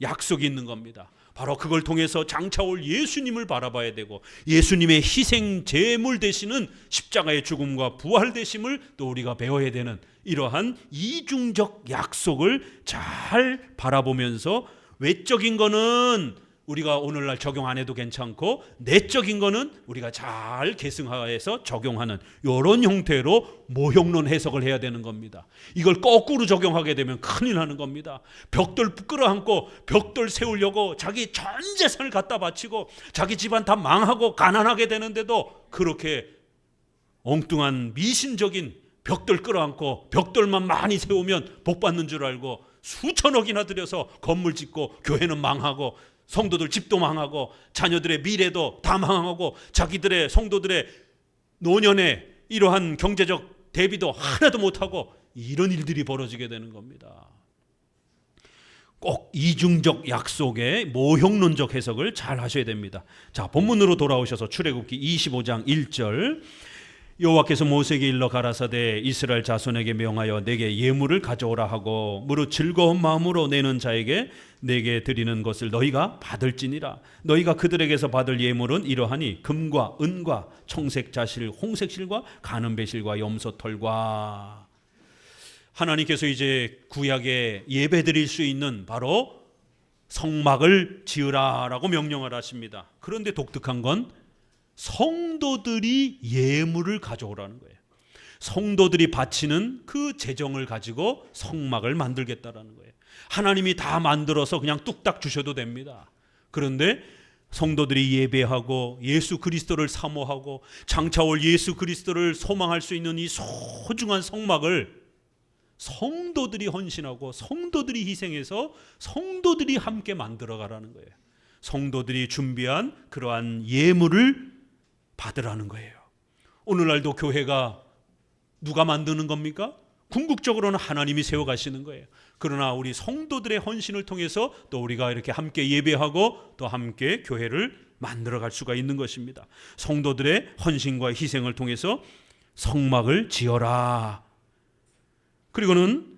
약속이 있는 겁니다. 바로 그걸 통해서 장차 올 예수님을 바라봐야 되고 예수님의 희생 제물 되시는 십자가의 죽음과 부활 되심을 또 우리가 배워야 되는 이러한 이중적 약속을 잘 바라보면서 외적인 거는 우리가 오늘날 적용 안 해도 괜찮고, 내적인 거는 우리가 잘 계승화해서 적용하는 이런 형태로 모형론 해석을 해야 되는 겁니다. 이걸 거꾸로 적용하게 되면 큰일 나는 겁니다. 벽돌 끌어안고 벽돌 세우려고 자기 전 재산을 갖다 바치고 자기 집안 다 망하고 가난하게 되는데도 그렇게 엉뚱한 미신적인 벽돌 끌어안고 벽돌만 많이 세우면 복 받는 줄 알고 수천억이나 들여서 건물 짓고 교회는 망하고 성도들 집도 망하고 자녀들의 미래도 다 망하고 자기들의 성도들의 노년에 이러한 경제적 대비도 하나도 못하고 이런 일들이 벌어지게 되는 겁니다. 꼭 이중적 약속의 모형론적 해석을 잘 하셔야 됩니다. 자, 본문으로 돌아오셔서 출애굽기 25장 1절, 여호와께서 모세에게 일러 가라사대 이스라엘 자손에게 명하여 내게 예물을 가져오라 하고 무릇 즐거운 마음으로 내는 자에게 내게 드리는 것을 너희가 받을지니라. 너희가 그들에게서 받을 예물은 이러하니 금과 은과 청색 자실 홍색 실과 가는 배실과 염소 털과. 하나님께서 이제 구약에 예배 드릴 수 있는 바로 성막을 지으라라고 명령을 하십니다. 그런데 독특한 건 성도들이 예물을 가져오라는 거예요. 성도들이 바치는 그 재정을 가지고 성막을 만들겠다라는 거예요. 하나님이 다 만들어서 그냥 뚝딱 주셔도 됩니다. 그런데 성도들이 예배하고 예수 그리스도를 사모하고 장차올 예수 그리스도를 소망할 수 있는 이 소중한 성막을 성도들이 헌신하고 성도들이 희생해서 성도들이 함께 만들어 가라는 거예요. 성도들이 준비한 그러한 예물을 받으라는 거예요. 오늘날도 교회가 누가 만드는 겁니까? 궁극적으로는 하나님이 세워가시는 거예요. 그러나 우리 성도들의 헌신을 통해서 또 우리가 이렇게 함께 예배하고 또 함께 교회를 만들어갈 수가 있는 것입니다. 성도들의 헌신과 희생을 통해서 성막을 지어라. 그리고는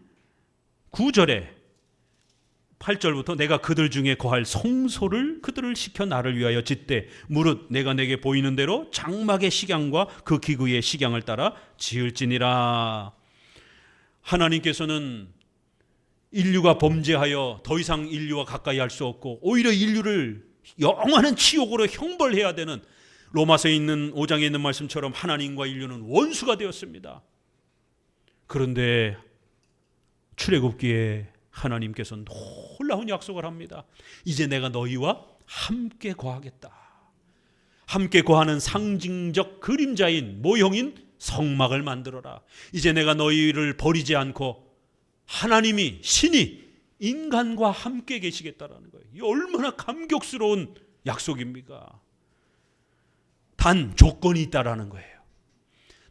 9절에 8절부터 내가 그들 중에 거할 성소를 그들을 시켜 나를 위하여 짓되 무릇 내가 내게 보이는 대로 장막의 식양과 그 기구의 식양을 따라 지을지니라. 하나님께서는 인류가 범죄하여 더 이상 인류와 가까이 할 수 없고 오히려 인류를 영원한 지옥으로 형벌해야 되는, 로마서에 있는 5장에 있는 말씀처럼 하나님과 인류는 원수가 되었습니다. 그런데 출애굽기에 하나님께서 놀라운 약속을 합니다. 이제 내가 너희와 함께 거하겠다. 함께 거하는 상징적 그림자인 모형인 성막을 만들어라. 이제 내가 너희를 버리지 않고 하나님이 신이 인간과 함께 계시겠다라는 거예요. 이 얼마나 감격스러운 약속입니까? 단 조건이 있다라는 거예요.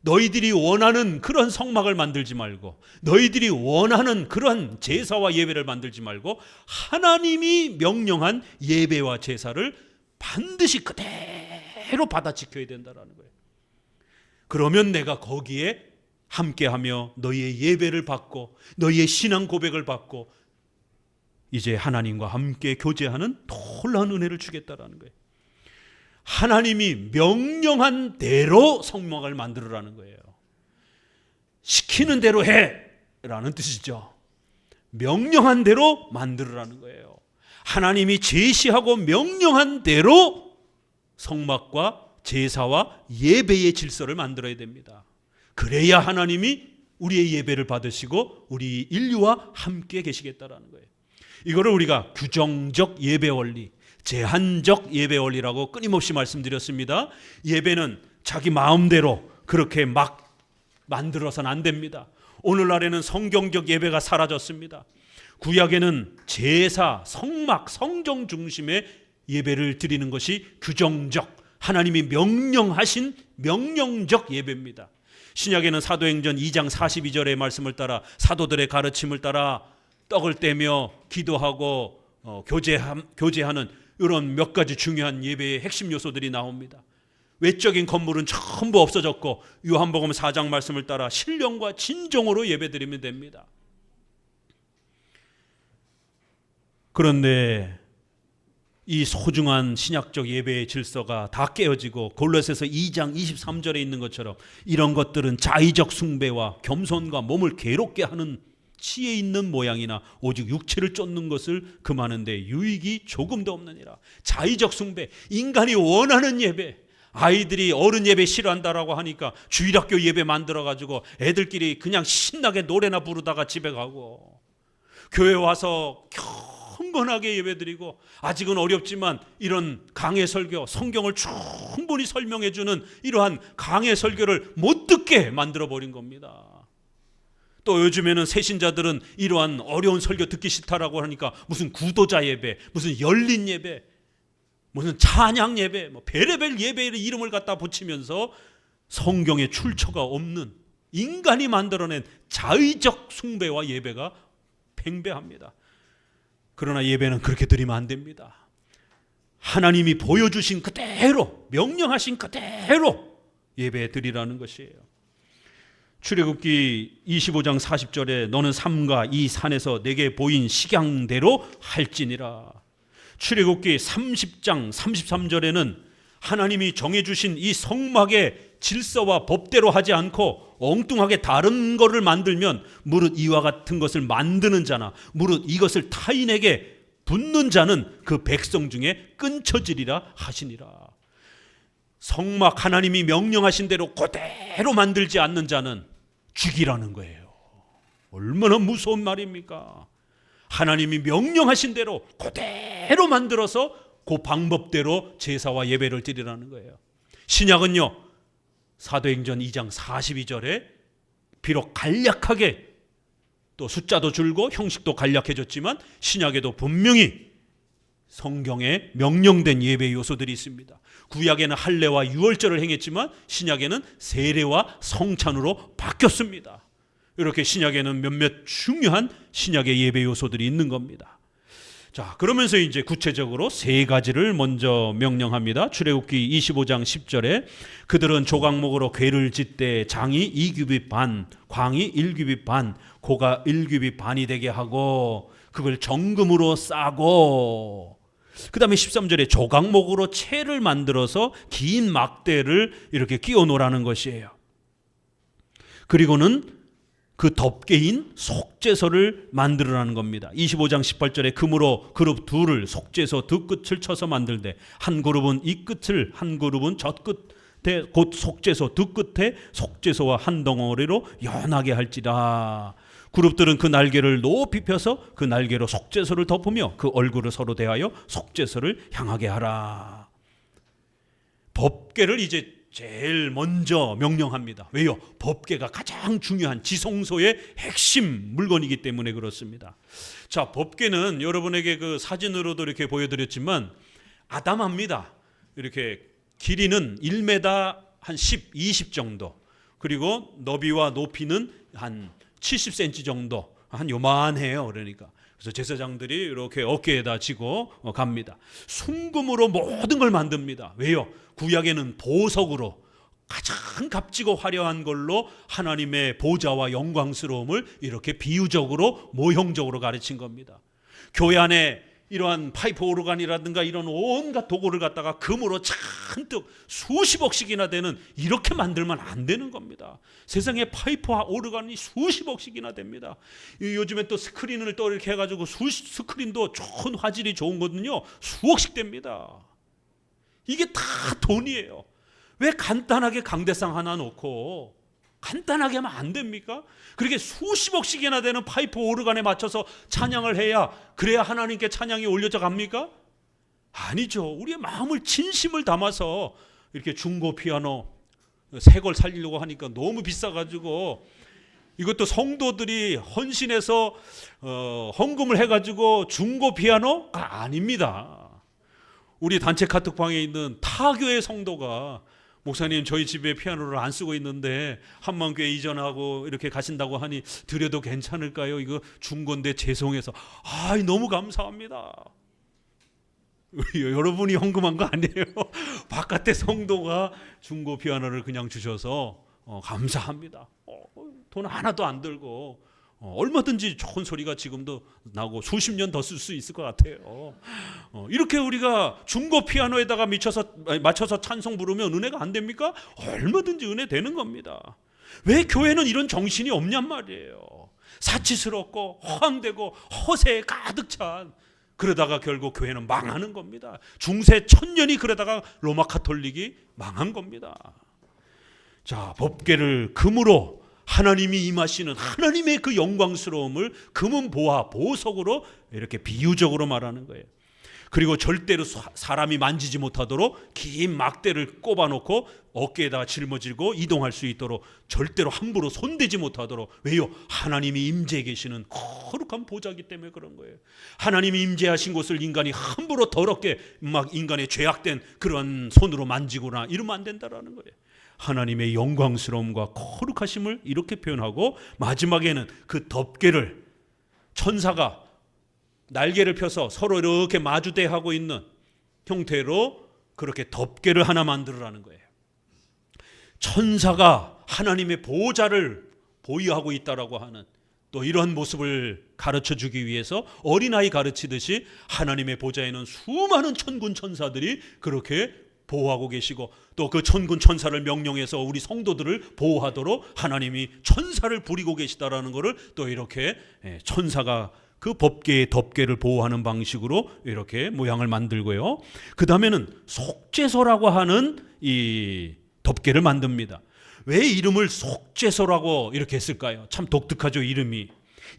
너희들이 원하는 그런 성막을 만들지 말고 너희들이 원하는 그런 제사와 예배를 만들지 말고 하나님이 명령한 예배와 제사를 반드시 그대로 받아 지켜야 된다는 거예요. 그러면 내가 거기에 함께하며 너희의 예배를 받고 너희의 신앙 고백을 받고 이제 하나님과 함께 교제하는 놀라운 은혜를 주겠다는 거예요. 하나님이 명령한 대로 성막을 만들으라는 거예요. 시키는 대로 해라는 뜻이죠. 명령한 대로 만들으라는 거예요. 하나님이 제시하고 명령한 대로 성막과 제사와 예배의 질서를 만들어야 됩니다. 그래야 하나님이 우리의 예배를 받으시고 우리 인류와 함께 계시겠다라는 거예요. 이거를 우리가 규정적 예배 원리, 제한적 예배 원리라고 끊임없이 말씀드렸습니다. 예배는 자기 마음대로 그렇게 막 만들어서는 안 됩니다. 오늘날에는 성경적 예배가 사라졌습니다. 구약에는 제사, 성막, 성정 중심의 예배를 드리는 것이 규정적, 하나님이 명령하신 명령적 예배입니다. 신약에는 사도행전 2장 42절의 말씀을 따라 사도들의 가르침을 따라 떡을 떼며 기도하고 교제하는 이런 몇 가지 중요한 예배의 핵심 요소들이 나옵니다. 외적인 건물은 전부 없어졌고 요한복음 4장 말씀을 따라 신령과 진정으로 예배드리면 됩니다. 그런데 이 소중한 신약적 예배의 질서가 다 깨어지고 골로새서 2장 23절에 있는 것처럼 이런 것들은 자의적 숭배와 겸손과 몸을 괴롭게 하는 착취에 있는 모양이나 오직 육체를 쫓는 것을 금하는데 유익이 조금도 없느니라. 자의적 숭배, 인간이 원하는 예배. 아이들이 어른 예배 싫어한다라고 하니까 주일학교 예배 만들어가지고 애들끼리 그냥 신나게 노래나 부르다가 집에 가고, 교회 와서 경건하게 예배드리고, 아직은 어렵지만 이런 강해 설교, 성경을 충분히 설명해주는 이러한 강해 설교를 못 듣게 만들어버린 겁니다. 또 요즘에는 새신자들은 이러한 어려운 설교 듣기 싫다라고 하니까 무슨 구도자 예배, 무슨 열린 예배, 무슨 찬양 예배, 뭐 베레벨 예배의 이름을 갖다 붙이면서 성경에 출처가 없는 인간이 만들어낸 자의적 숭배와 예배가 팽배합니다. 그러나 예배는 그렇게 드리면 안 됩니다. 하나님이 보여주신 그대로, 명령하신 그대로 예배 드리라는 것이에요. 출애굽기 25장 40절에 너는 삼가 이 산에서 내게 보인 식양대로 할지니라. 출애굽기 30장 33절에는 하나님이 정해주신 이 성막의 질서와 법대로 하지 않고 엉뚱하게 다른 것을 만들면 무릇 이와 같은 것을 만드는 자나 무릇 이것을 타인에게 붓는 자는 그 백성 중에 끊쳐지리라 하시니라. 성막 하나님이 명령하신 대로 그대로 만들지 않는 자는 죽이라는 거예요. 얼마나 무서운 말입니까? 하나님이 명령하신 대로 그대로 만들어서 그 방법대로 제사와 예배를 드리라는 거예요. 신약은요, 사도행전 2장 42절에 비록 간략하게 또 숫자도 줄고 형식도 간략해졌지만 신약에도 분명히 성경에 명령된 예배 요소들이 있습니다. 구약에는 할례와 유월절을 행했지만 신약에는 세례와 성찬으로 바뀌었습니다. 이렇게 신약에는 몇몇 중요한 신약의 예배 요소들이 있는 겁니다. 자, 그러면서 이제 구체적으로 세 가지를 먼저 명령합니다. 출애굽기 25장 10절에 그들은 조각목으로 궤를 짓되 장이 2규빗 반, 광이 1규빗 반, 고가 1규빗 반이 되게 하고 그걸 정금으로 싸고, 그 다음에 13절에 조각목으로 채를 만들어서 긴 막대를 이렇게 끼워 놓으라는 것이에요. 그리고는 그 덮개인 속죄소를 만들으라는 겁니다. 25장 18절에 금으로 그룹 둘을 속죄소 두 끝을 쳐서 만들되 한 그룹은 이 끝을 한 그룹은 저 끝에 곧 속죄소 두 끝에 속죄소와 한 덩어리로 연하게 할지라. 그룹들은 그 날개를 높이 펴서 그 날개로 속죄소를 덮으며 그 얼굴을 서로 대하여 속죄소를 향하게 하라. 법궤를 이제 제일 먼저 명령합니다. 왜요? 법궤가 가장 중요한 지성소의 핵심 물건이기 때문에 그렇습니다. 자, 법궤는 여러분에게 그 사진으로도 이렇게 보여드렸지만 아담합니다. 이렇게 길이는 1m 한 10, 20 정도, 그리고 너비와 높이는 한 70cm 정도, 한 요만해요. 그러니까 그래서 제사장들이 이렇게 어깨에다 지고 갑니다. 순금으로 모든 걸 만듭니다. 왜요? 구약에는 보석으로 가장 값지고 화려한 걸로 하나님의 보좌와 영광스러움을 이렇게 비유적으로 모형적으로 가르친 겁니다. 교회 안에 이러한 파이프 오르간이라든가 이런 온갖 도구를 갖다가 금으로 잔뜩 수십억씩이나 되는, 이렇게 만들면 안 되는 겁니다. 세상에 파이프 오르간이 수십억씩이나 됩니다. 요즘에 또 스크린을 또 이렇게 해가지고 스크린도 좋은 화질이 좋은 거든요, 수억씩 됩니다. 이게 다 돈이에요. 왜 간단하게 강대상 하나 놓고 간단하게 하면 안 됩니까? 그렇게 수십억씩이나 되는 파이프 오르간에 맞춰서 찬양을 해야, 그래야 하나님께 찬양이 올려져 갑니까? 아니죠. 우리의 마음을 진심을 담아서 이렇게 중고 피아노 새 걸 살리려고 하니까 너무 비싸가지고, 이것도 성도들이 헌신해서 헌금을 해가지고 중고 피아노가 아닙니다. 우리 단체 카톡방에 있는 타교의 성도가 목사님, 저희 집에 피아노를 안 쓰고 있는데 한만교회 이전하고 이렇게 가신다고 하니 드려도 괜찮을까요? 이거 중고인데 죄송해서. 너무 감사합니다. 여러분이 헌금한 거 아니에요. 바깥에 성도가 중고 피아노를 그냥 주셔서 감사합니다. 돈 하나도 안 들고 얼마든지 좋은 소리가 지금도 나고 수십 년 더 쓸 수 있을 것 같아요. 이렇게 우리가 중고 피아노에다가 맞춰서 찬송 부르면 은혜가 안 됩니까? 얼마든지 은혜 되는 겁니다. 왜 교회는 이런 정신이 없냔 말이에요. 사치스럽고 허황되고 허세에 가득 찬, 그러다가 결국 교회는 망하는 겁니다. 중세 천년이 그러다가 로마 카톨릭이 망한 겁니다. 자, 법궤를 금으로 하나님이 임하시는 하나님의 그 영광스러움을 금은 보화, 보석으로 이렇게 비유적으로 말하는 거예요. 그리고 절대로 사람이 만지지 못하도록 긴 막대를 꼽아놓고 어깨에다가 짊어지고 이동할 수 있도록 절대로 함부로 손대지 못하도록. 왜요? 하나님이 임재해 계시는 거룩한 보좌이기 때문에 그런 거예요. 하나님이 임재하신 곳을 인간이 함부로 더럽게 막 인간의 죄악된 그런 손으로 만지거나 이러면 안 된다라는 거예요. 하나님의 영광스러움과 거룩하심을 이렇게 표현하고, 마지막에는 그 덮개를 천사가 날개를 펴서 서로 이렇게 마주대하고 있는 형태로 그렇게 덮개를 하나 만들으라는 거예요. 천사가 하나님의 보좌를 보유하고 있다라고 하는 또 이런 모습을 가르쳐 주기 위해서 어린아이 가르치듯이 하나님의 보좌에는 수많은 천군 천사들이 그렇게 보호하고 계시고, 또 그 천군 천사를 명령해서 우리 성도들을 보호하도록 하나님이 천사를 부리고 계시다라는 것을 또 이렇게 천사가 그 법궤의 덮개를 보호하는 방식으로 이렇게 모양을 만들고요. 그 다음에는 속죄소라고 하는 이 덮개를 만듭니다. 왜 이름을 속죄소라고 이렇게 했을까요? 참 독특하죠, 이름이.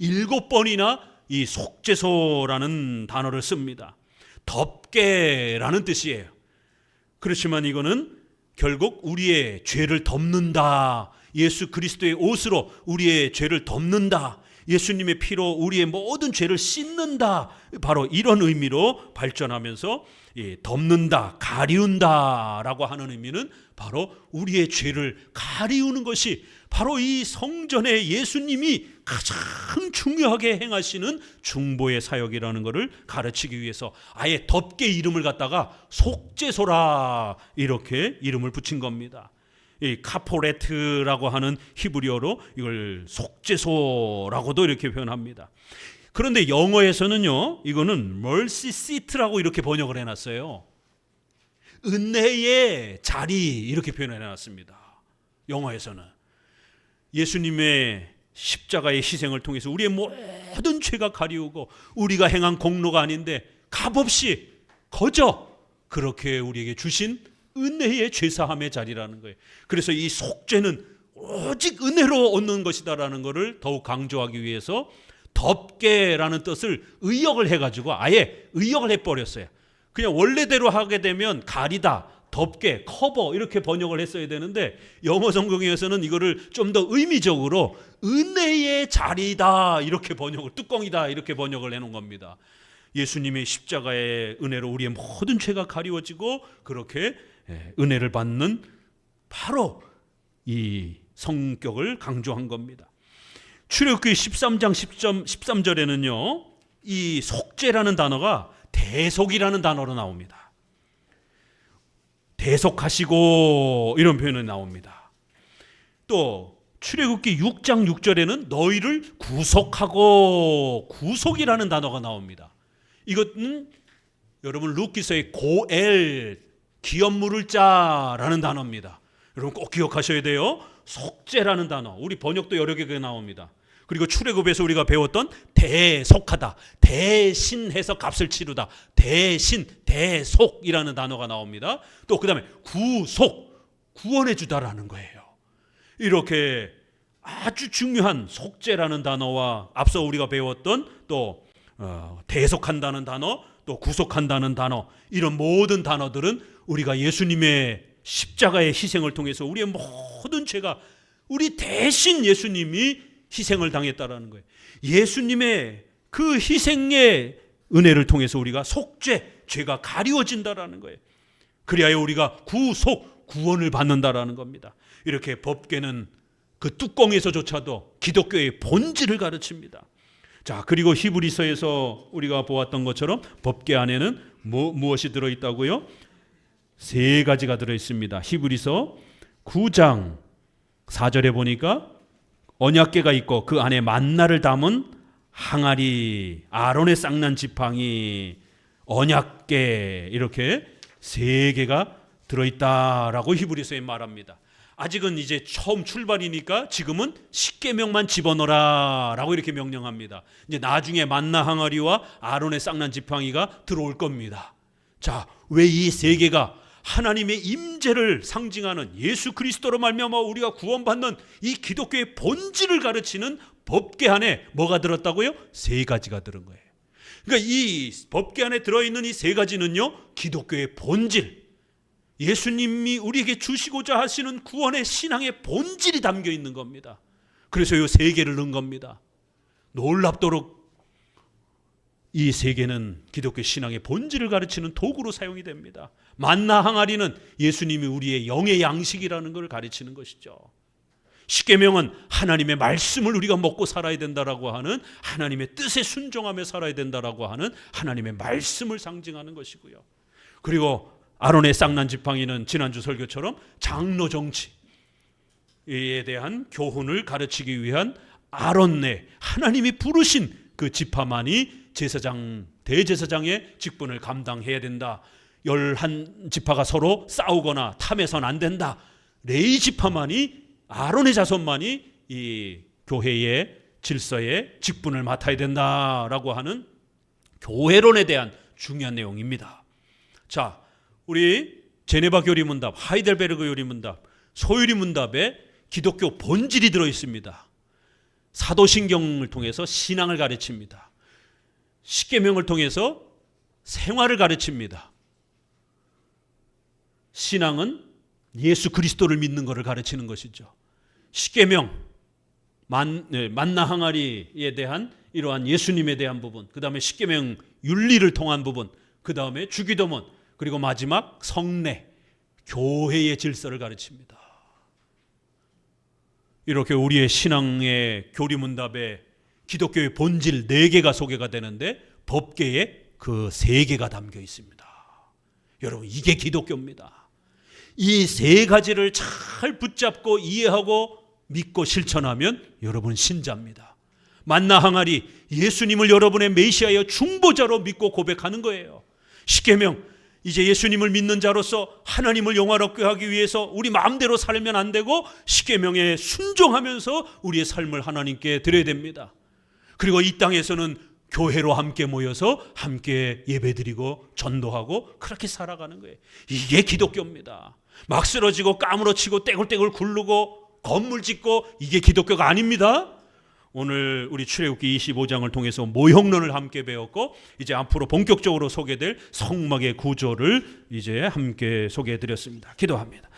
7번이나 이 속죄소라는 단어를 씁니다. 덮개라는 뜻이에요. 그렇지만 이거는 결국 우리의 죄를 덮는다, 예수 그리스도의 옷으로 우리의 죄를 덮는다, 예수님의 피로 우리의 모든 죄를 씻는다, 바로 이런 의미로 발전하면서 덮는다, 가리운다라고 하는 의미는 바로 우리의 죄를 가리우는 것이 바로 이 성전에 예수님이 가장 중요하게 행하시는 중보의 사역이라는 것을 가르치기 위해서 아예 덮개 이름을 갖다가 속죄소라 이렇게 이름을 붙인 겁니다. 이 카포레트라고 하는 히브리어로 이걸 속죄소라고도 이렇게 표현합니다. 그런데 영어에서는요, 이거는 mercy seat라고 이렇게 번역을 해놨어요. 은혜의 자리 이렇게 표현해놨습니다. 영어에서는 예수님의 십자가의 희생을 통해서 우리의 모든 죄가 가리우고 우리가 행한 공로가 아닌데 값없이 거저 그렇게 우리에게 주신 은혜의 죄사함의 자리라는 거예요. 그래서 이 속죄는 오직 은혜로 얻는 것이다라는 것을 더욱 강조하기 위해서 덮개라는 뜻을 의역을 해가지고 아예 의역을 해버렸어요. 그냥 원래대로 하게 되면 가리다, 덮개, 커버 이렇게 번역을 했어야 되는데 영어 성경에서는 이거를 좀 더 의미적으로 은혜의 자리다 이렇게 번역을, 뚜껑이다 이렇게 번역을 해놓은 겁니다. 예수님의 십자가의 은혜로 우리의 모든 죄가 가리워지고 그렇게 은혜를 받는 바로 이 성격을 강조한 겁니다. 출애굽기 13장 13절에는요 이 속죄라는 단어가 대속이라는 단어로 나옵니다. 대속하시고 이런 표현이 나옵니다. 또 출애굽기 6장 6절에는 너희를 구속하고, 구속이라는 단어가 나옵니다. 이것은 여러분 루키서의 고엘, 기업 물을 자라는 단어입니다. 여러분 꼭 기억하셔야 돼요. 속죄라는 단어, 우리 번역도 여러 개가 나옵니다. 그리고 출애굽에서 우리가 배웠던 대속하다, 대신해서 값을 치르다, 대신, 대속이라는 단어가 나옵니다. 또 그 다음에 구속, 구원해 주다라는 거예요. 이렇게 아주 중요한 속죄라는 단어와 앞서 우리가 배웠던 또 대속한다는 단어, 또 구속한다는 단어, 이런 모든 단어들은 우리가 예수님의 십자가의 희생을 통해서 우리의 모든 죄가 우리 대신 예수님이 희생을 당했다라는 거예요. 예수님의 그 희생의 은혜를 통해서 우리가 속죄, 죄가 가리워진다라는 거예요. 그리하여 우리가 구속, 구원을 받는다라는 겁니다. 이렇게 법궤는 그 뚜껑에서조차도 기독교의 본질을 가르칩니다. 자, 그리고 히브리서에서 우리가 보았던 것처럼 법궤 안에는 무엇이 들어있다고요? 3가지가 들어있습니다. 히브리서 9장 4절에 보니까 언약궤가 있고 그 안에 만나를 담은 항아리, 아론의 쌍난 지팡이, 언약궤, 이렇게 3개가 들어있다라고 히브리서에 말합니다. 아직은 이제 처음 출발이니까 지금은 십계명만 집어넣어라라고 이렇게 명령합니다. 이제 나중에 만나 항아리와 아론의 쌍난 지팡이가 들어올 겁니다. 자, 왜 이 세 개가 하나님의 임재를 상징하는 예수 그리스도로 말미암아 우리가 구원받는 이 기독교의 본질을 가르치는 법궤 안에 뭐가 들었다고요? 세 가지가 들은 거예요. 그러니까 이 법궤 안에 들어있는 이 세 가지는요, 기독교의 본질, 예수님이 우리에게 주시고자 하시는 구원의 신앙의 본질이 담겨 있는 겁니다. 그래서 이 세 개를 넣은 겁니다. 놀랍도록 이 세 개는 기독교 신앙의 본질을 가르치는 도구로 사용이 됩니다. 만나 항아리는 예수님이 우리의 영의 양식이라는 걸 가르치는 것이죠. 십계명은 하나님의 말씀을 우리가 먹고 살아야 된다라고 하는, 하나님의 뜻에 순종하며 살아야 된다라고 하는 하나님의 말씀을 상징하는 것이고요. 그리고 아론의 쌍난 지팡이는 지난주 설교처럼 장로 정치에 대한 교훈을 가르치기 위한 아론네, 하나님이 부르신 그 지파만이 제사장, 대제사장의 직분을 감당해야 된다. 11지파가 서로 싸우거나 탐해서는 안 된다. 레위 지파만이, 아론의 자손만이 이 교회의 질서의 직분을 맡아야 된다라고 하는 교회론에 대한 중요한 내용입니다. 자, 우리 제네바 교리문답, 하이델베르그 교리문답, 소유리문답에 기독교 본질이 들어 있습니다. 사도신경을 통해서 신앙을 가르칩니다. 십계명을 통해서 생활을 가르칩니다. 신앙은 예수 그리스도를 믿는 것을 가르치는 것이죠. 십계명, 만나 항아리에 대한 이러한 예수님에 대한 부분, 그 다음에 십계명 윤리를 통한 부분, 그 다음에 주기도문, 그리고 마지막 성례, 교회의 질서를 가르칩니다. 이렇게 우리의 신앙의 교리문답에 기독교의 본질 4개가 소개가 되는데 법궤에 그 3개가 담겨 있습니다. 여러분, 이게 기독교입니다. 이 3가지를 잘 붙잡고 이해하고 믿고 실천하면 여러분 신자입니다. 만나 항아리, 예수님을 여러분의 메시아여 중보자로 믿고 고백하는 거예요. 십계명, 이제 예수님을 믿는 자로서 하나님을 영화롭게 하기 위해서 우리 마음대로 살면 안 되고 십계명에 순종하면서 우리의 삶을 하나님께 드려야 됩니다. 그리고 이 땅에서는 교회로 함께 모여서 함께 예배드리고 전도하고 그렇게 살아가는 거예요. 이게 기독교입니다. 막 쓰러지고 까무러치고 떼굴떼굴 굴르고 건물 짓고 이게 기독교가 아닙니다. 오늘 우리 출애굽기 25장을 통해서 모형론을 함께 배웠고, 이제 앞으로 본격적으로 소개될 성막의 구조를 이제 함께 소개해 드렸습니다. 기도합니다.